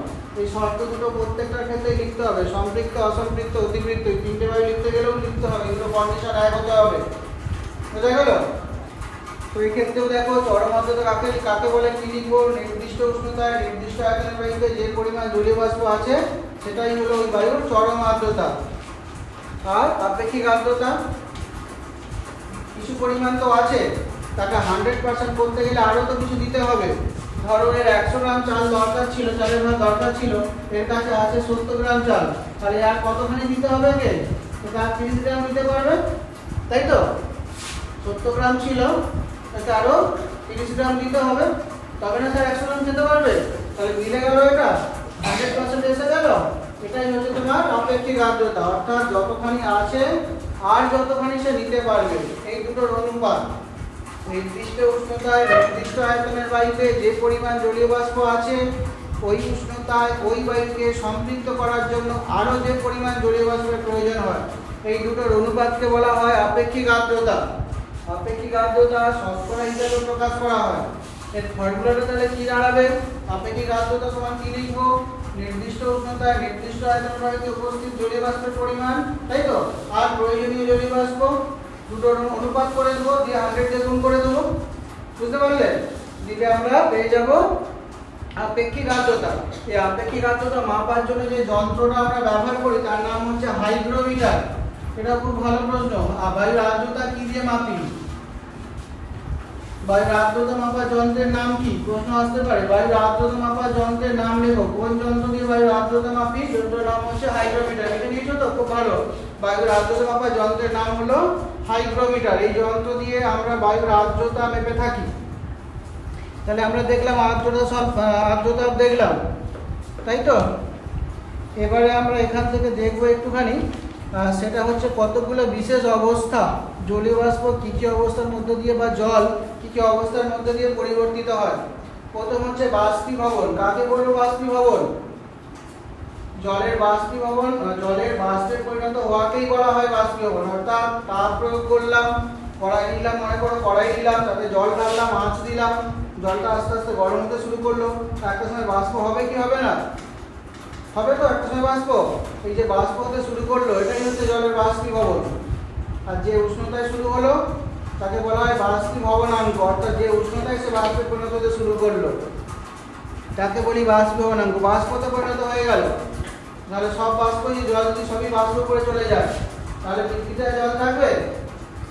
এই শর্ত দুটো প্রত্যেকটার ক্ষেত্রে লিখতে হবে। সম্পৃক্ত, অসম্পৃক্ত, অতিপৃক্ত, তিনটে বায়ু লিখতে গেলেও লিখতে হবে, এগুলো কন্ডিশন এক হতে হবে। বুঝা গেল? তো এই ক্ষেত্রেও দেখো চরম আর্দ্রতা কাকে বলে, কি লিখবো? নির্দিষ্ট উষ্ণতায় নির্দিষ্ট আয়তনের বায়ুতে যে পরিমাণ জলীয় বাষ্প আছে সেটাই হলো ওই বায়ুর চরম আর্দ্রতা। আর আপেক্ষিক আর্দ্রতা কিছু পরিমাণ তো আছে, তাকে 100% করতে গেলে আরও তো কিছু দিতে হবে। ধরো এর 100 গ্রাম চাল দরকার ছিল, চালের ভাত দরকার ছিল, এর কাছে আছে 70 গ্রাম চাল, তাহলে আর কতখানি দিতে হবে? এটা 30 গ্রাম দিতে পারবে, তাই তো? 70 গ্রাম ছিল, তাতে আরো 30 গ্রাম দিতে হবে, তবে না স্যার 100 গ্রাম খেতে পারবে। তাহলে মিলে গেল, এটা 100% এসে গেল। এটাই হচ্ছে তোমার আপেক্ষিক আর্দ্রতা, অর্থাৎ যতখানি আছে আর যতখানি সে নিতে পারবে, এই দুটোর অনুপাত। নির্দিষ্ট উষ্ণতায় নির্দিষ্ট আয়তনের বায়ুতে যে পরিমাণ জলীয় বাষ্প আছে, ওই উষ্ণতায় ওই বায়ুকে সম্পৃক্ত করার জন্য আরও যে পরিমাণ জলীয় বাষ্পের প্রয়োজন হয়, এই দুটোর অনুপাতকে বলা হয় আপেক্ষিক আর্দ্রতা। আপেক্ষিক আর্দ্রতা শতকরা হিসাবে প্রকাশ করা হয়। এর ফর্মুলাটা তাহলে কি দাঁড়াবে? আপেক্ষিক আর্দ্রতা সমান কি লিখবো? নির্দিষ্ট উষ্ণতায় নির্দিষ্ট আয়তন প্রবাহিতে উপস্থিত জলীয় বাষ্পের পরিমাণ, তাই তো? আর প্রয়োজনীয় জলীয় বাষ্প দুটোর অনুপাত করে দেবো, দিয়ে 100 দিয়ে গুণ করে দেবো। বুঝতে পারলে? দিলে আমরা পেয়ে যাব আপেক্ষিক আর্দ্রতা। এই আপেক্ষিক আর্দ্রতা মাপার জন্য যে যন্ত্রটা আমরা ব্যবহার করি তার নাম হচ্ছে হাইগ্রোমিটার। এটা খুব ভালো প্রশ্ন। বায়ুর আর্দ্রতা কি দিয়ে মাপি? বায়ুর আর্দ্রতা মাপার যন্ত্রের নাম কি? প্রশ্ন আসতে পারে। বায়ুর আর্দ্রতা মাপার যন্ত্রের নাম লেখো। কোন যন্ত্র দিয়ে বায়ুর আর্দ্রতা মাপি? যন্ত্রের নাম হচ্ছে হাইগ্রোমিটার। এটা নিয়েছো তো? খুব ভালো। বায়ুর আর্দ্রতা মাপার যন্ত্রের নাম হলো হাইগ্রোমিটার। এই যন্ত্র দিয়ে আমরা বায়ুর আর্দ্রতা মেপে থাকি। তাহলে আমরা দেখলাম আর্দ্রতা দেখলাম, তাই তো? এবারে আমরা এখান থেকে দেখবো একটুখানি, সেটা হচ্ছে কতগুলো বিশেষ অবস্থা জলীয় বাষ্প কী কী অবস্থার মধ্যে দিয়ে বা জল কী কী অবস্থার মধ্যে দিয়ে পরিবর্তিত হয়। প্রথম হচ্ছে বাষ্পীভবন। কাকে বলবো বাষ্পীভবন? জলের বাষ্পীভবন, জলের বাষ্পে পরিণত হওয়াকেই বলা হয় বাষ্পীভবন। অর্থাৎ তাপ প্রয়োগ করলাম, কড়াই নিলাম, মনে করো কড়াই নিলাম, তাতে জল ঢাললাম, আঁচ দিলাম, জলটা আস্তে আস্তে গরম হতে শুরু করলো, একটা সময় বাষ্প হবে কি হবে না? হবে তো একটা সময় বাষ্প। এই যে বাষ্প হতে শুরু করলো এটাই হচ্ছে জলের বাষ্পীভবন। আর যে উষ্ণতায় শুরু হলো তাকে বলা হয় বাষ্পীভবনাঙ্ক। অর্থাৎ যে উষ্ণতায় সে বাষ্পে পরিণত হতে শুরু করলো তাকে বলি বাষ্পীভবনাঙ্ক। বাষ্পতে পরিণত হয়ে গেল, তাহলে সব বাষ্প জল যদি সবই বাষ্প করে চলে যায় তাহলে পৃথিবীতে জল থাকবে?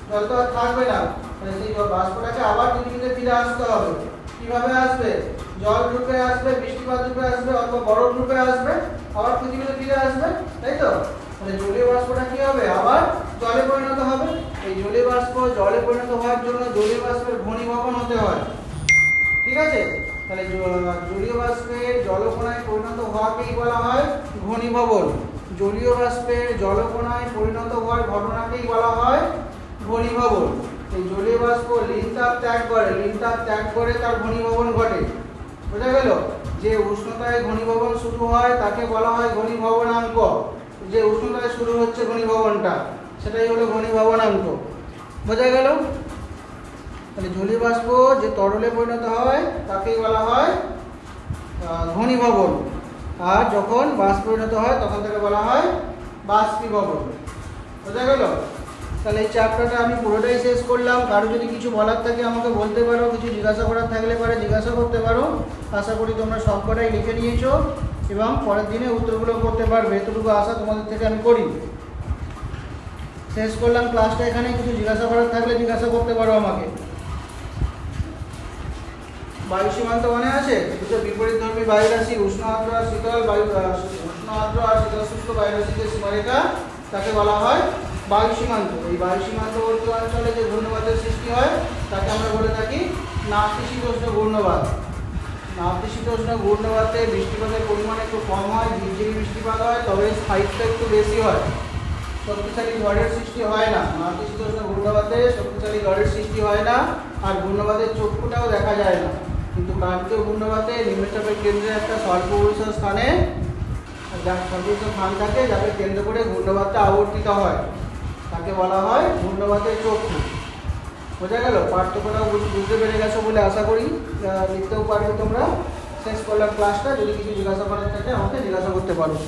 জল তো আর থাকবে না। তাহলে সেই বাষ্পটাকে আবার পৃথিবীতে ফিরে আসতে হবে। কিভাবে আসবে? জল রূপে আসবে, বৃষ্টিপাত রূপে আসবে, অথবা বরফ রূপে আসবে, আবার পৃথিবীতে ফিরে আসবে, তাই তো? তাহলে জলীয় বাষ্পটা কি হবে? আবার জলে পরিণত হবে। এই জলীয় বাষ্প জলে পরিণত হওয়ার জন্য জলীয় বাষ্পের ঘনীভবন হতে হয়। ঠিক আছে? তাহলে জলীয় বাষ্পের জলকণায় পরিণত হওয়াকেই বলা হয় ঘনীভবন। জলীয় বাষ্পের জলকণায় পরিণত হওয়ার ঘটনাকেই বলা হয় ঘনীভবন। এই জলীয় বাষ্প লিনতাপ ত্যাগ করে, লিনতাপ ত্যাগ করে তার ঘনীভবন ঘটে। বোঝা গেল? যে উষ্ণতায় ঘনীভবন শুরু হয় তাকে বলা হয় ঘনীভবনাঙ্ক। যে উষ্ণতায় শুরু হচ্ছে ঘনীভবনটা সেটাই হলো ঘনীভবনাঙ্ক। বোঝা গেল? তাহলে জলীয় বাষ্প যে তরলে পরিণত হয় তাকেই বলা হয় ঘনীভবন, আর যখন বাষ্প পরিণত হয় তখন তাকে বলা হয় বাষ্পীভবন। বোঝা গেল? তাহলে এই চ্যাপ্টারটা আমি পুরোটাই শেষ করলাম। কারো যদি কিছু বলার থাকে আমাকে বলতে পারো, কিছু জিজ্ঞাসা করার থাকলে পারে জিজ্ঞাসা করতে পারো। আশা করি তোমরা সবকটাই লিখে নিয়েছো এবং পরের দিনে উত্তরগুলো করতে পারবে, এতটুকু আশা তোমাদের থেকে আমি করি। শেষ করলাম ক্লাসটা এখানে। কিছু জিজ্ঞাসা করার থাকলে জিজ্ঞাসা করতে পারো আমাকে। বায়ু সীমান্ত মনে আছে? দুটো বিপরীতধর্মী বায়ুরাশি, উষ্ণ আর্দ্র আর শীতল বায়ু, উষ্ণ আর্দ্র আর শীতল শুষ্ক বায়ুরাশির সীমারেখা, তাকে বলা হয় বায়ু সীমান্ত। এই বায়ু সীমান্তবর্তী অঞ্চলে যে ঘূর্ণবাতের সৃষ্টি হয় তাকে আমরা বলে থাকি নাতিশীতোষ্ণ ঘূর্ণবাত। নাতিশীতোষ্ণ ঘূর্ণবাতে বৃষ্টিপাতের পরিমাণ একটু কম হয়, ঝিরঝিরি বৃষ্টিপাত হয়, তবে স্থায়িত্ব একটু বেশি হয়। শক্তিশালী ঝড়ের সৃষ্টি হয় না। নাতিশীতোষ্ণ ঘূর্ণবাতে শক্তিশালী ঝড়ের সৃষ্টি হয় না, আর ঘূর্ণবাতের চক্ষুটাও দেখা যায় না। কিন্তু ক্রান্তীয় ঘূর্ণবাতে নিম্নচাপের কেন্দ্রে একটা স্বল্প পরিসর স্থানে সর্বোচ্চ স্থান থাকে যাকে কেন্দ্র করে ঘূর্ণবাতটা আবর্তিত হয়, তাকে বলা হয় ঘূর্ণবাতের চক্ষু। বোঝা গেল? পার্থক্যটাও বুঝতে পেরে গেছো বলে আশা করি। লিখতেও পারবে তোমরা। শেষ করলাম ক্লাসটা। যদি কিছু জিজ্ঞাসা করার থাকে আমাকে জিজ্ঞাসা করতে পারো।